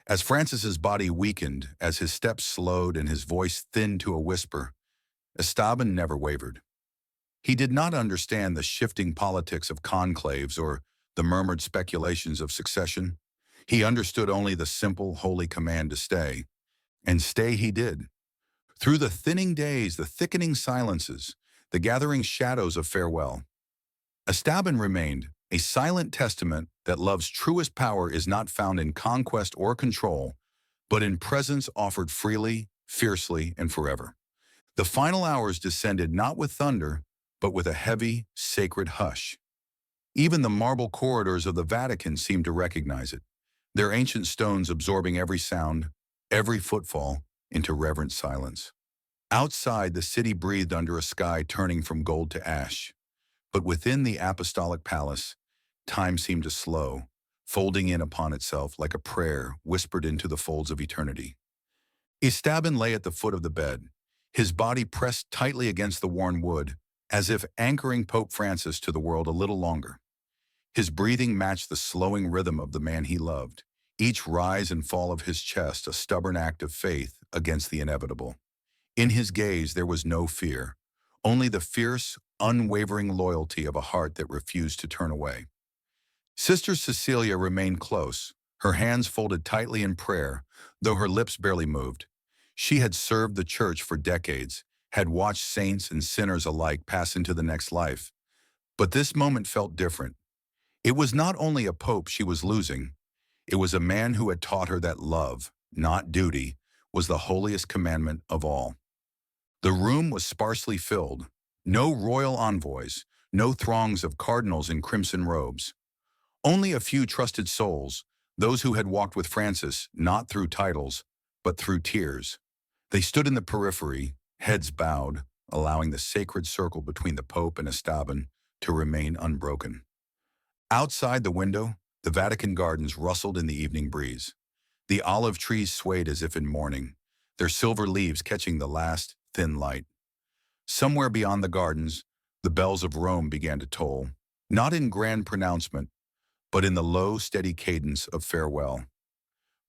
As Francis's body weakened, as his steps slowed and his voice thinned to a whisper, Estabbon never wavered. He did not understand the shifting politics of conclaves or the murmured speculations of succession. He understood only the simple, holy command to stay, and stay he did. Through the thinning days, the thickening silences, the gathering shadows of farewell, Estaban remained, a silent testament that love's truest power is not found in conquest or control, but in presence offered freely, fiercely, and forever. The final hours descended not with thunder, but with a heavy, sacred hush. Even the marble corridors of the Vatican seemed to recognize it, their ancient stones absorbing every sound, every footfall, into reverent silence. Outside, the city breathed under a sky turning from gold to ash. But within the apostolic palace, time seemed to slow, folding in upon itself like a prayer whispered into the folds of eternity. Estaban lay at the foot of the bed, his body pressed tightly against the worn wood, as if anchoring Pope Francis to the world a little longer. His breathing matched the slowing rhythm of the man he loved, each rise and fall of his chest a stubborn act of faith against the inevitable. In his gaze there was no fear, only the fierce, unwavering loyalty of a heart that refused to turn away. Sister Cecilia remained close, her hands folded tightly in prayer, though her lips barely moved. She had served the church for decades, had watched saints and sinners alike pass into the next life. But this moment felt different. It was not only a pope she was losing, it was a man who had taught her that love, not duty, was the holiest commandment of all. The room was sparsely filled. No royal envoys, no throngs of cardinals in crimson robes. Only a few trusted souls, those who had walked with Francis, not through titles, but through tears. They stood in the periphery, heads bowed, allowing the sacred circle between the Pope and Estaban to remain unbroken. Outside the window, the Vatican gardens rustled in the evening breeze. The olive trees swayed as if in mourning, their silver leaves catching the last, thin light. Somewhere beyond the gardens, the bells of Rome began to toll, not in grand pronouncement, but in the low, steady cadence of farewell.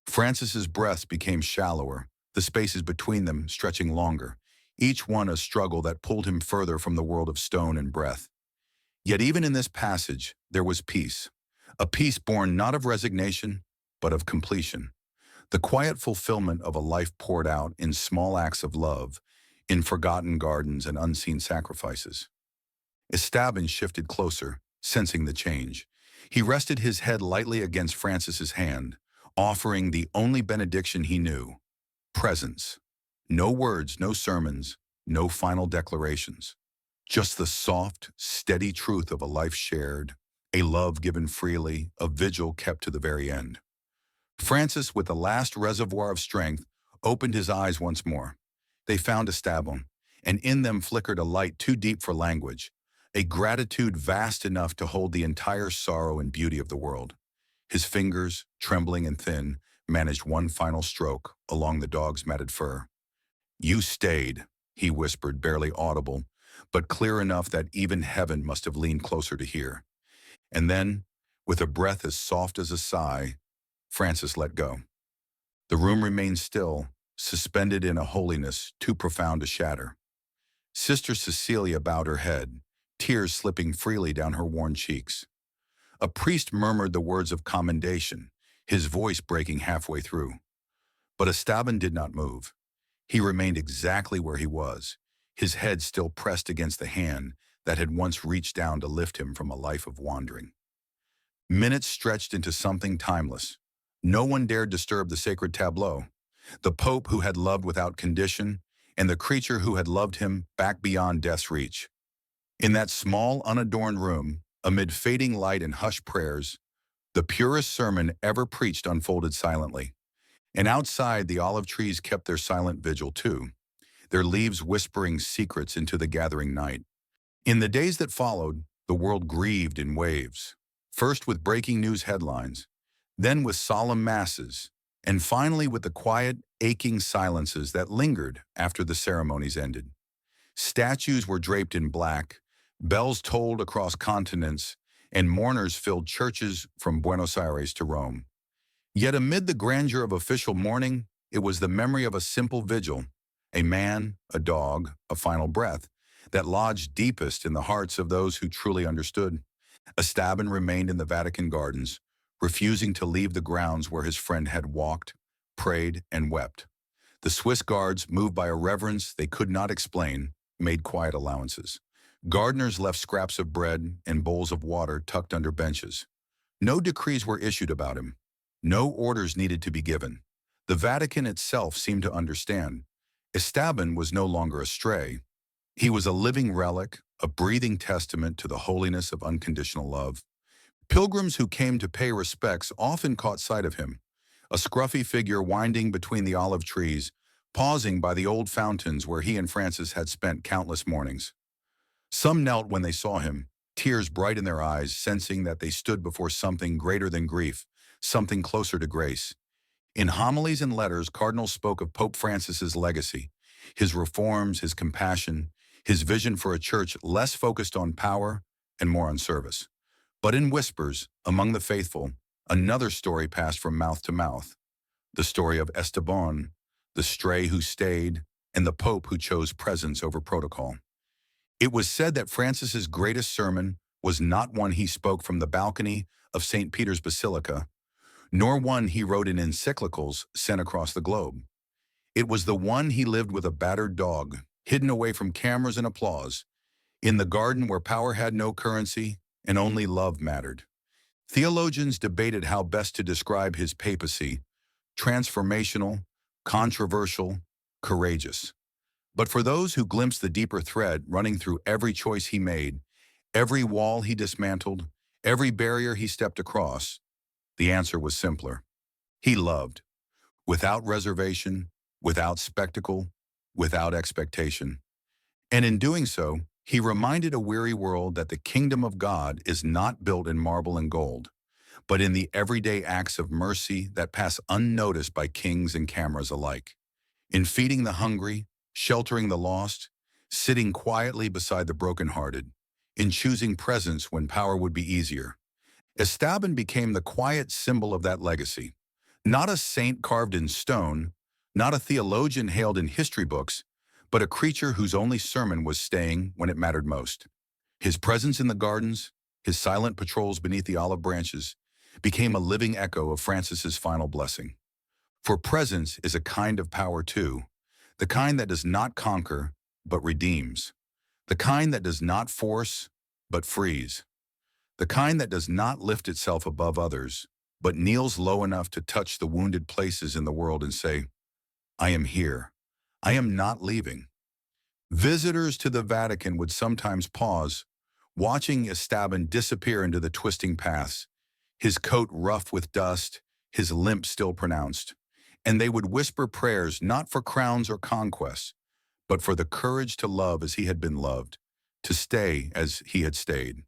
Francis's breaths became shallower, the spaces between them stretching longer, each one a struggle that pulled him further from the world of stone and breath. Yet even in this passage, there was peace, a peace born not of resignation, but of completion, the quiet fulfillment of a life poured out in small acts of love, in forgotten gardens and unseen sacrifices. Estaban shifted closer, sensing the change. He rested his head lightly against Francis's hand, offering the only benediction he knew, presence. No words, no sermons, no final declarations. Just the soft, steady truth of a life shared, a love given freely, a vigil kept to the very end. Francis, with the last reservoir of strength, opened his eyes once more. They found Estaban, and in them flickered a light too deep for language, a gratitude vast enough to hold the entire sorrow and beauty of the world. His fingers, trembling and thin, managed one final stroke along the dog's matted fur. "You stayed," he whispered, barely audible, but clear enough that even heaven must have leaned closer to hear. And then, with a breath as soft as a sigh, Francis let go. The room remained still, suspended in a holiness too profound to shatter. Sister Cecilia bowed her head, tears slipping freely down her worn cheeks. A priest murmured the words of commendation, his voice breaking halfway through. But Estaban did not move. He remained exactly where he was, his head still pressed against the hand that had once reached down to lift him from a life of wandering. Minutes stretched into something timeless. No one dared disturb the sacred tableau. The Pope who had loved without condition, and the creature who had loved him back beyond death's reach. In that small, unadorned room, amid fading light and hushed prayers, the purest sermon ever preached unfolded silently. And outside, the olive trees kept their silent vigil too, their leaves whispering secrets into the gathering night. In the days that followed, the world grieved in waves, first with breaking news headlines, then with solemn masses, and finally with the quiet, aching silences that lingered after the ceremonies ended. Statues were draped in black, bells tolled across continents, and mourners filled churches from Buenos Aires to Rome. Yet amid the grandeur of official mourning, it was the memory of a simple vigil, a man, a dog, a final breath, that lodged deepest in the hearts of those who truly understood. Estaban remained in the Vatican gardens, refusing to leave the grounds where his friend had walked, prayed, and wept. The Swiss guards, moved by a reverence they could not explain, made quiet allowances. Gardeners left scraps of bread and bowls of water tucked under benches. No decrees were issued about him. No orders needed to be given. The Vatican itself seemed to understand. Estabbon was no longer a stray. He was a living relic, a breathing testament to the holiness of unconditional love. Pilgrims who came to pay respects often caught sight of him, a scruffy figure winding between the olive trees, pausing by the old fountains where he and Francis had spent countless mornings. Some knelt when they saw him, tears bright in their eyes, sensing that they stood before something greater than grief, something closer to grace. In homilies and letters, cardinals spoke of Pope Francis's legacy, his reforms, his compassion, his vision for a church less focused on power and more on service. But in whispers, among the faithful, another story passed from mouth to mouth. The story of Estabbon, the stray who stayed, and the Pope who chose presence over protocol. It was said that Francis's greatest sermon was not one he spoke from the balcony of St. Peter's Basilica, nor one he wrote in encyclicals sent across the globe. It was the one he lived with a battered dog, hidden away from cameras and applause, in the garden where power had no currency and only love mattered. Theologians debated how best to describe his papacy: transformational, controversial, courageous. But for those who glimpsed the deeper thread running through every choice he made, every wall he dismantled, every barrier he stepped across, the answer was simpler. He loved, without reservation, without spectacle, without expectation. And in doing so, he reminded a weary world that the kingdom of God is not built in marble and gold, but in the everyday acts of mercy that pass unnoticed by kings and cameras alike. In feeding the hungry, sheltering the lost, sitting quietly beside the brokenhearted, in choosing presence when power would be easier. Estabbon became the quiet symbol of that legacy. Not a saint carved in stone, not a theologian hailed in history books, but a creature whose only sermon was staying when it mattered most. His presence in the gardens, his silent patrols beneath the olive branches, became a living echo of Francis's final blessing. For presence is a kind of power too, the kind that does not conquer, but redeems. The kind that does not force, but frees. The kind that does not lift itself above others, but kneels low enough to touch the wounded places in the world and say, "I am here. I am not leaving." Visitors to the Vatican would sometimes pause, watching Estabbon disappear into the twisting paths, his coat rough with dust, his limp still pronounced, and they would whisper prayers not for crowns or conquests, but for the courage to love as he had been loved, to stay as he had stayed.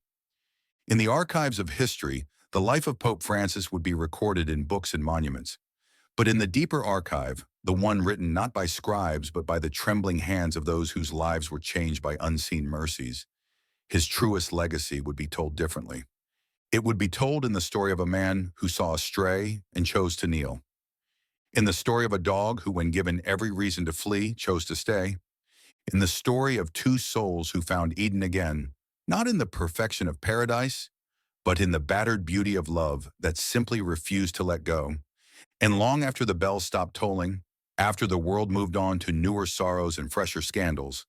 In the archives of history, the life of Pope Francis would be recorded in books and monuments. But in the deeper archive, the one written not by scribes but by the trembling hands of those whose lives were changed by unseen mercies, his truest legacy would be told differently. It would be told in the story of a man who saw a stray and chose to kneel. In the story of a dog who, when given every reason to flee, chose to stay. In the story of two souls who found Eden again, not in the perfection of paradise, but in the battered beauty of love that simply refused to let go. And long after the bells stopped tolling, after the world moved on to newer sorrows and fresher scandals,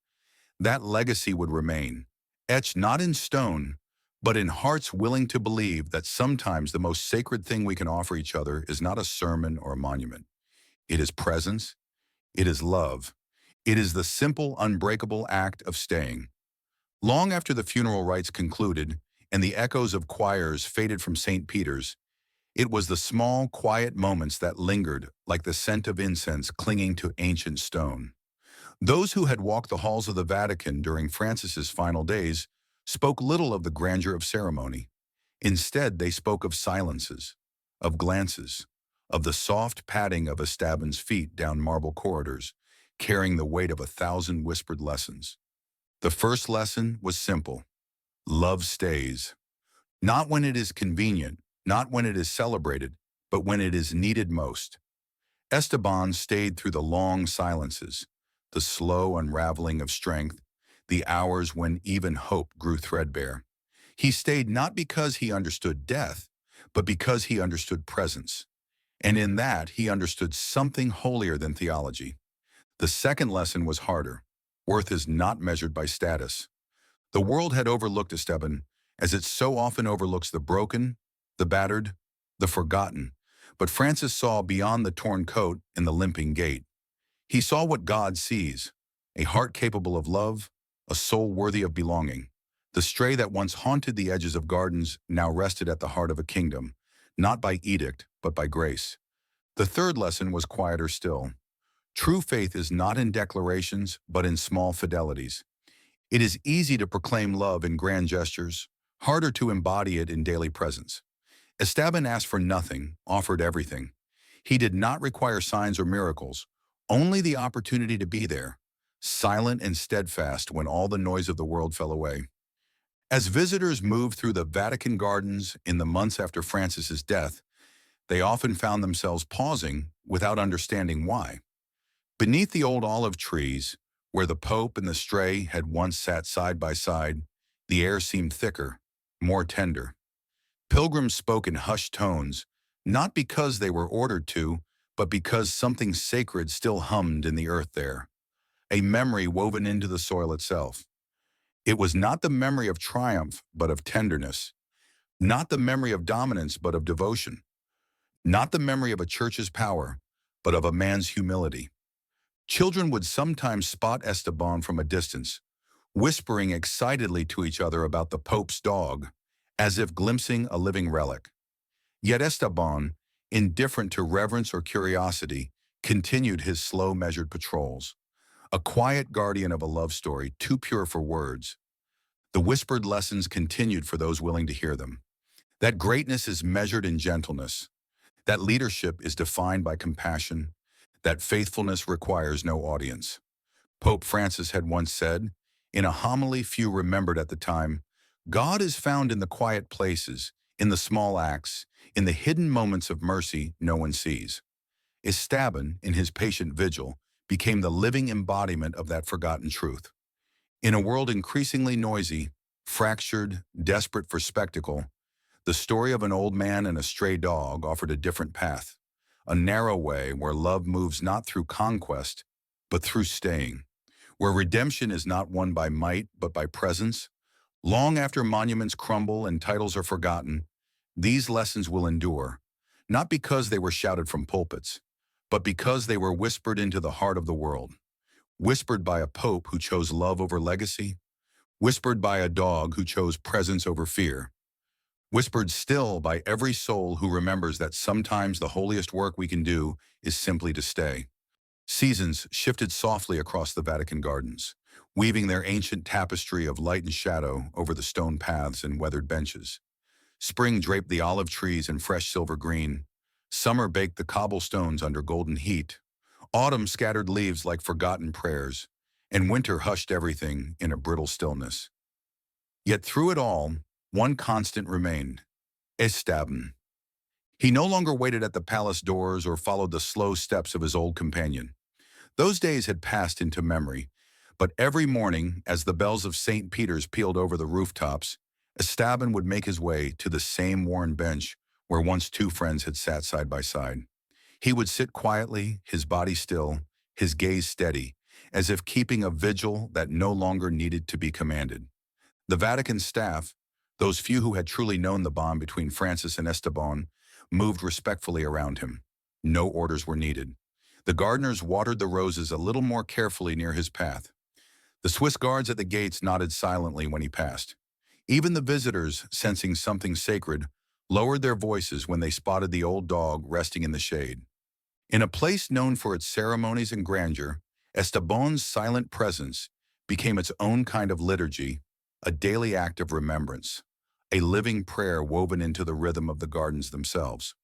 that legacy would remain, etched not in stone, but in hearts willing to believe that sometimes the most sacred thing we can offer each other is not a sermon or a monument. It is presence, it is love, it is the simple, unbreakable act of staying. Long after the funeral rites concluded and the echoes of choirs faded from St. Peter's, it was the small, quiet moments that lingered like the scent of incense clinging to ancient stone. Those who had walked the halls of the Vatican during Francis's final days spoke little of the grandeur of ceremony. Instead, they spoke of silences, of glances, of the soft padding of Estabbon's feet down marble corridors, carrying the weight of 1,000 whispered lessons. The first lesson was simple. Love stays. Not when it is convenient, not when it is celebrated, but when it is needed most. Estabbon stayed through the long silences, the slow unraveling of strength, the hours when even hope grew threadbare. He stayed not because he understood death, but because he understood presence. And in that, he understood something holier than theology. The second lesson was harder. Worth is not measured by status. The world had overlooked Esteban, as it so often overlooks the broken, the battered, the forgotten. But Francis saw beyond the torn coat and the limping gait. He saw what God sees, a heart capable of love, a soul worthy of belonging. The stray that once haunted the edges of gardens now rested at the heart of a kingdom, not by edict, but by grace. The third lesson was quieter still. True faith is not in declarations, but in small fidelities. It is easy to proclaim love in grand gestures, harder to embody it in daily presence. Esteban asked for nothing, offered everything. He did not require signs or miracles, only the opportunity to be there, silent and steadfast when all the noise of the world fell away. As visitors moved through the Vatican gardens in the months after Francis's death, they often found themselves pausing without understanding why. Beneath the old olive trees, where the Pope and the stray had once sat side by side, the air seemed thicker, more tender. Pilgrims spoke in hushed tones, not because they were ordered to, but because something sacred still hummed in the earth there, a memory woven into the soil itself. It was not the memory of triumph, but of tenderness, not the memory of dominance, but of devotion, not the memory of a church's power, but of a man's humility. Children would sometimes spot Esteban from a distance, whispering excitedly to each other about the Pope's dog, as if glimpsing a living relic. Yet Esteban, indifferent to reverence or curiosity, continued his slow, measured patrols, a quiet guardian of a love story too pure for words. The whispered lessons continued for those willing to hear them. That greatness is measured in gentleness, that leadership is defined by compassion, that faithfulness requires no audience. Pope Francis had once said, in a homily few remembered at the time, God is found in the quiet places, in the small acts, in the hidden moments of mercy no one sees. Estabbon, in his patient vigil, became the living embodiment of that forgotten truth. In a world increasingly noisy, fractured, desperate for spectacle, the story of an old man and a stray dog offered a different path, a narrow way where love moves not through conquest, but through staying, where redemption is not won by might, but by presence. Long after monuments crumble and titles are forgotten, these lessons will endure, not because they were shouted from pulpits, but because they were whispered into the heart of the world, whispered by a pope who chose love over legacy, whispered by a dog who chose presence over fear, whispered still by every soul who remembers that sometimes the holiest work we can do is simply to stay. Seasons shifted softly across the Vatican gardens, weaving their ancient tapestry of light and shadow over the stone paths and weathered benches. Spring draped the olive trees in fresh silver green. Summer baked the cobblestones under golden heat. Autumn scattered leaves like forgotten prayers, and winter hushed everything in a brittle stillness. Yet through it all, one constant remained: Estabbon. He no longer waited at the palace doors or followed the slow steps of his old companion. Those days had passed into memory, but every morning, as the bells of St. Peter's pealed over the rooftops, Estabbon would make his way to the same worn bench where once two friends had sat side by side. He would sit quietly, his body still, his gaze steady, as if keeping a vigil that no longer needed to be commanded. The Vatican staff, those few who had truly known the bond between Francis and Esteban, moved respectfully around him. No orders were needed. The gardeners watered the roses a little more carefully near his path. The Swiss guards at the gates nodded silently when he passed. Even the visitors, sensing something sacred, lowered their voices when they spotted the old dog resting in the shade. In a place known for its ceremonies and grandeur, Esteban's silent presence became its own kind of liturgy, a daily act of remembrance, a living prayer woven into the rhythm of the gardens themselves.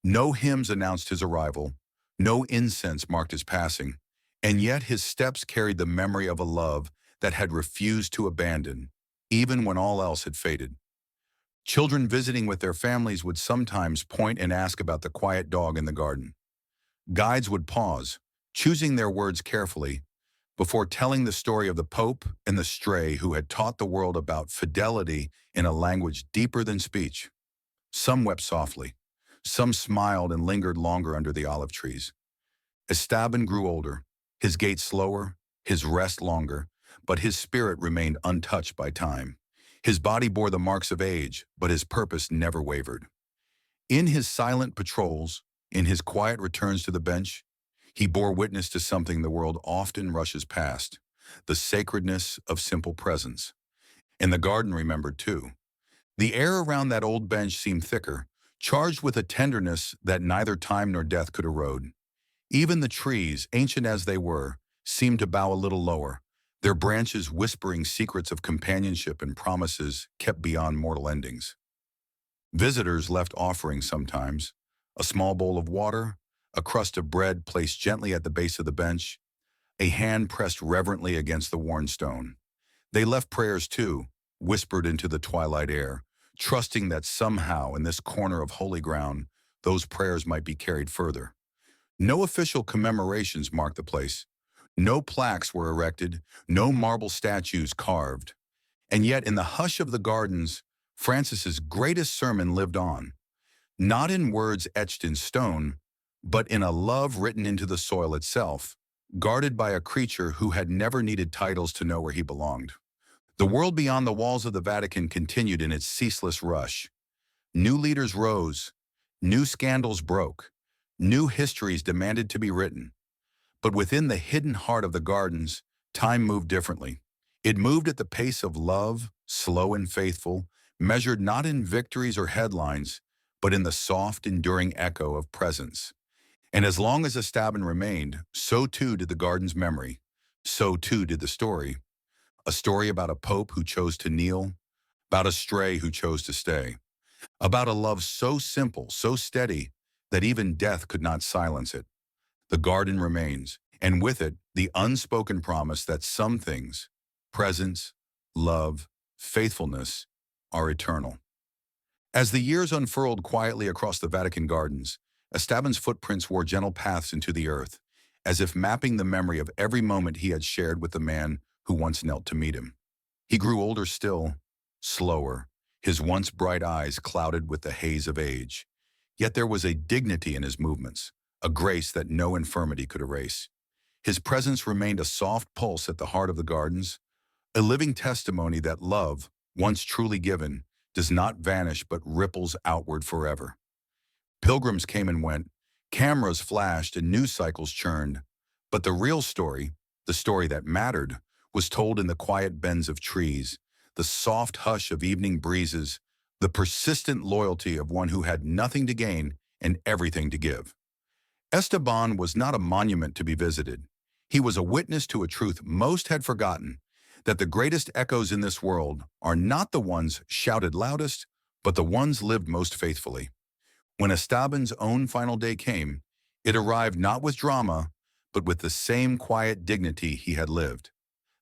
No hymns announced his arrival, no incense marked his passing, and yet his steps carried the memory of a love that had refused to abandon, even when all else had faded. Children visiting with their families would sometimes point and ask about the quiet dog in the garden. Guides would pause, choosing their words carefully, before telling the story of the Pope and the stray who had taught the world about fidelity in a language deeper than speech. Some wept softly. Some smiled and lingered longer under the olive trees. Estaban grew older, his gait slower, his rest longer, but his spirit remained untouched by time. His body bore the marks of age, but his purpose never wavered. In his silent patrols, in his quiet returns to the bench, he bore witness to something the world often rushes past, the sacredness of simple presence. And the garden remembered too. The air around that old bench seemed thicker, charged with a tenderness that neither time nor death could erode. Even the trees, ancient as they were, seemed to bow a little lower, their branches whispering secrets of companionship and promises kept beyond mortal endings. Visitors left offerings sometimes, a small bowl of water, a crust of bread placed gently at the base of the bench, a hand pressed reverently against the worn stone. They left prayers too, whispered into the twilight air, trusting that somehow in this corner of holy ground, those prayers might be carried further. No official commemorations marked the place. No plaques were erected, no marble statues carved. And yet in the hush of the gardens, Francis's greatest sermon lived on, not in words etched in stone, but in a love written into the soil itself, guarded by a creature who had never needed titles to know where he belonged. The world beyond the walls of the Vatican continued in its ceaseless rush. New leaders rose, new scandals broke, new histories demanded to be written. But within the hidden heart of the gardens, time moved differently. It moved at the pace of love, slow and faithful, measured not in victories or headlines, but in the soft, enduring echo of presence. And as long as Estaban remained, so too did the garden's memory. So too did the story. A story about a pope who chose to kneel, about a stray who chose to stay, about a love so simple, so steady, that even death could not silence it. The garden remains, and with it, the unspoken promise that some things, presence, love, faithfulness, are eternal. As the years unfurled quietly across the Vatican gardens, Estaban's footprints wore gentle paths into the earth, as if mapping the memory of every moment he had shared with the man who once knelt to meet him. He grew older still, slower, his once bright eyes clouded with the haze of age. Yet there was a dignity in his movements, a grace that no infirmity could erase. His presence remained a soft pulse at the heart of the gardens, a living testimony that love, once truly given, does not vanish but ripples outward forever. Pilgrims came and went, cameras flashed and news cycles churned, but the real story, the story that mattered, was told in the quiet bends of trees, the soft hush of evening breezes, the persistent loyalty of one who had nothing to gain and everything to give. Estaban was not a monument to be visited. He was a witness to a truth most had forgotten, that the greatest echoes in this world are not the ones shouted loudest, but the ones lived most faithfully. When Estaban's own final day came, it arrived not with drama, but with the same quiet dignity he had lived.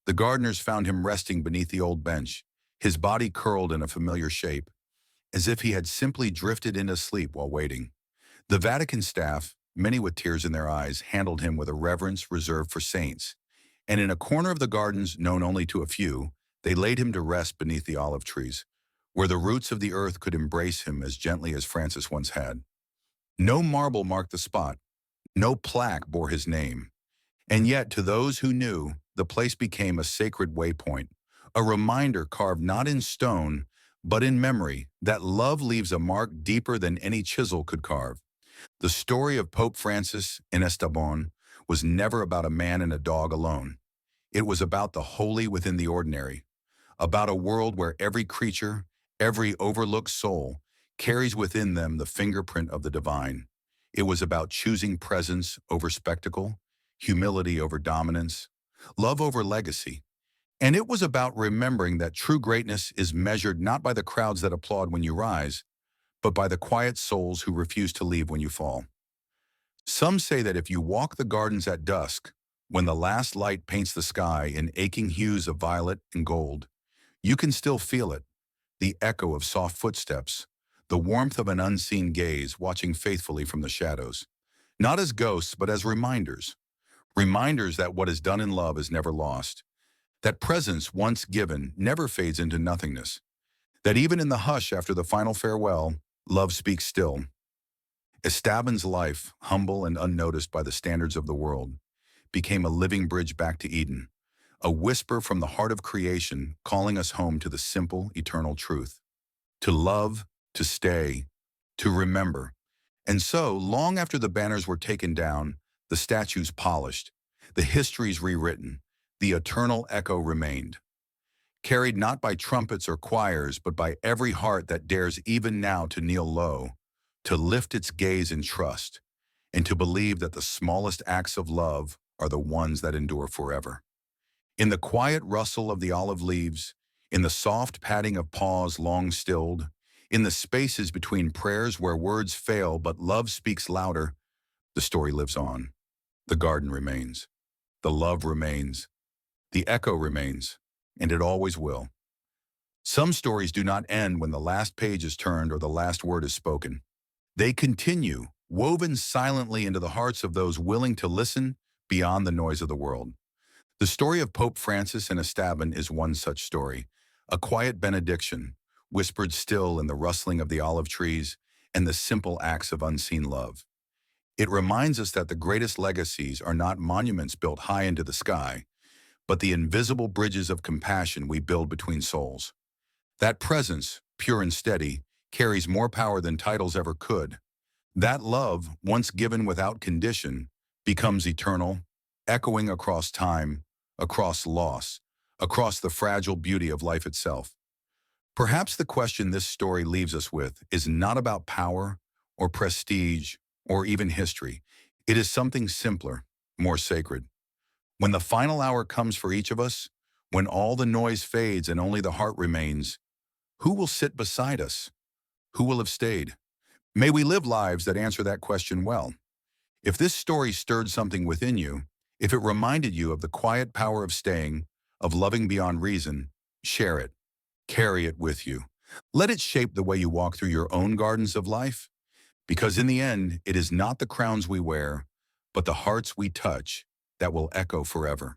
The gardeners found him resting beneath the old bench, his body curled in a familiar shape, as if he had simply drifted into sleep while waiting. The Vatican staff, many with tears in their eyes, handled him with a reverence reserved for saints, and in a corner of the gardens known only to a few, they laid him to rest beneath the olive trees, where the roots of the earth could embrace him as gently as Francis once had. No marble marked the spot, no plaque bore his name, and yet to those who knew, the place became a sacred waypoint, a reminder carved not in stone, but in memory, that love leaves a mark deeper than any chisel could carve. The story of Pope Francis and Estabbon was never about a man and a dog alone. It was about the holy within the ordinary, about a world where every creature, every overlooked soul, carries within them the fingerprint of the divine. It was about choosing presence over spectacle, humility over dominance, love over legacy. And it was about remembering that true greatness is measured not by the crowds that applaud when you rise, but by the quiet souls who refuse to leave when you fall. Some say that if you walk the gardens at dusk, when the last light paints the sky in aching hues of violet and gold, you can still feel it, the echo of soft footsteps, the warmth of an unseen gaze watching faithfully from the shadows, not as ghosts but as reminders, reminders that what is done in love is never lost, that presence once given never fades into nothingness, that even in the hush after the final farewell, Love speaks still. Estabbon's life, humble and unnoticed by the standards of the world, became a living bridge back to Eden, a whisper from the heart of creation calling us home to the simple, eternal truth. To love, to stay, to remember. And so, long after the banners were taken down, the statues polished, the histories rewritten, the eternal echo remained, carried not by trumpets or choirs, but by every heart that dares even now to kneel low, to lift its gaze in trust, and to believe that the smallest acts of love are the ones that endure forever. In the quiet rustle of the olive leaves, in the soft padding of paws long stilled, in the spaces between prayers where words fail but love speaks louder, the story lives on. The garden remains. The love remains. The echo remains. And it always will. Some stories do not end when the last page is turned or the last word is spoken. They continue, woven silently into the hearts of those willing to listen beyond the noise of the world. The story of Pope Francis and Estabbon is one such story, a quiet benediction, whispered still in the rustling of the olive trees and the simple acts of unseen love. It reminds us that the greatest legacies are not monuments built high into the sky, but the invisible bridges of compassion we build between souls. That presence, pure and steady, carries more power than titles ever could. That love, once given without condition, becomes eternal, echoing across time, across loss, across the fragile beauty of life itself. Perhaps the question this story leaves us with is not about power or prestige or even history. It is something simpler, more sacred. When the final hour comes for each of us, when all the noise fades and only the heart remains, who will sit beside us? Who will have stayed? May we live lives that answer that question well. If this story stirred something within you, if it reminded you of the quiet power of staying, of loving beyond reason, share it. Carry it with you. Let it shape the way you walk through your own gardens of life, because in the end, it is not the crowns we wear, but the hearts we touch that will echo forever.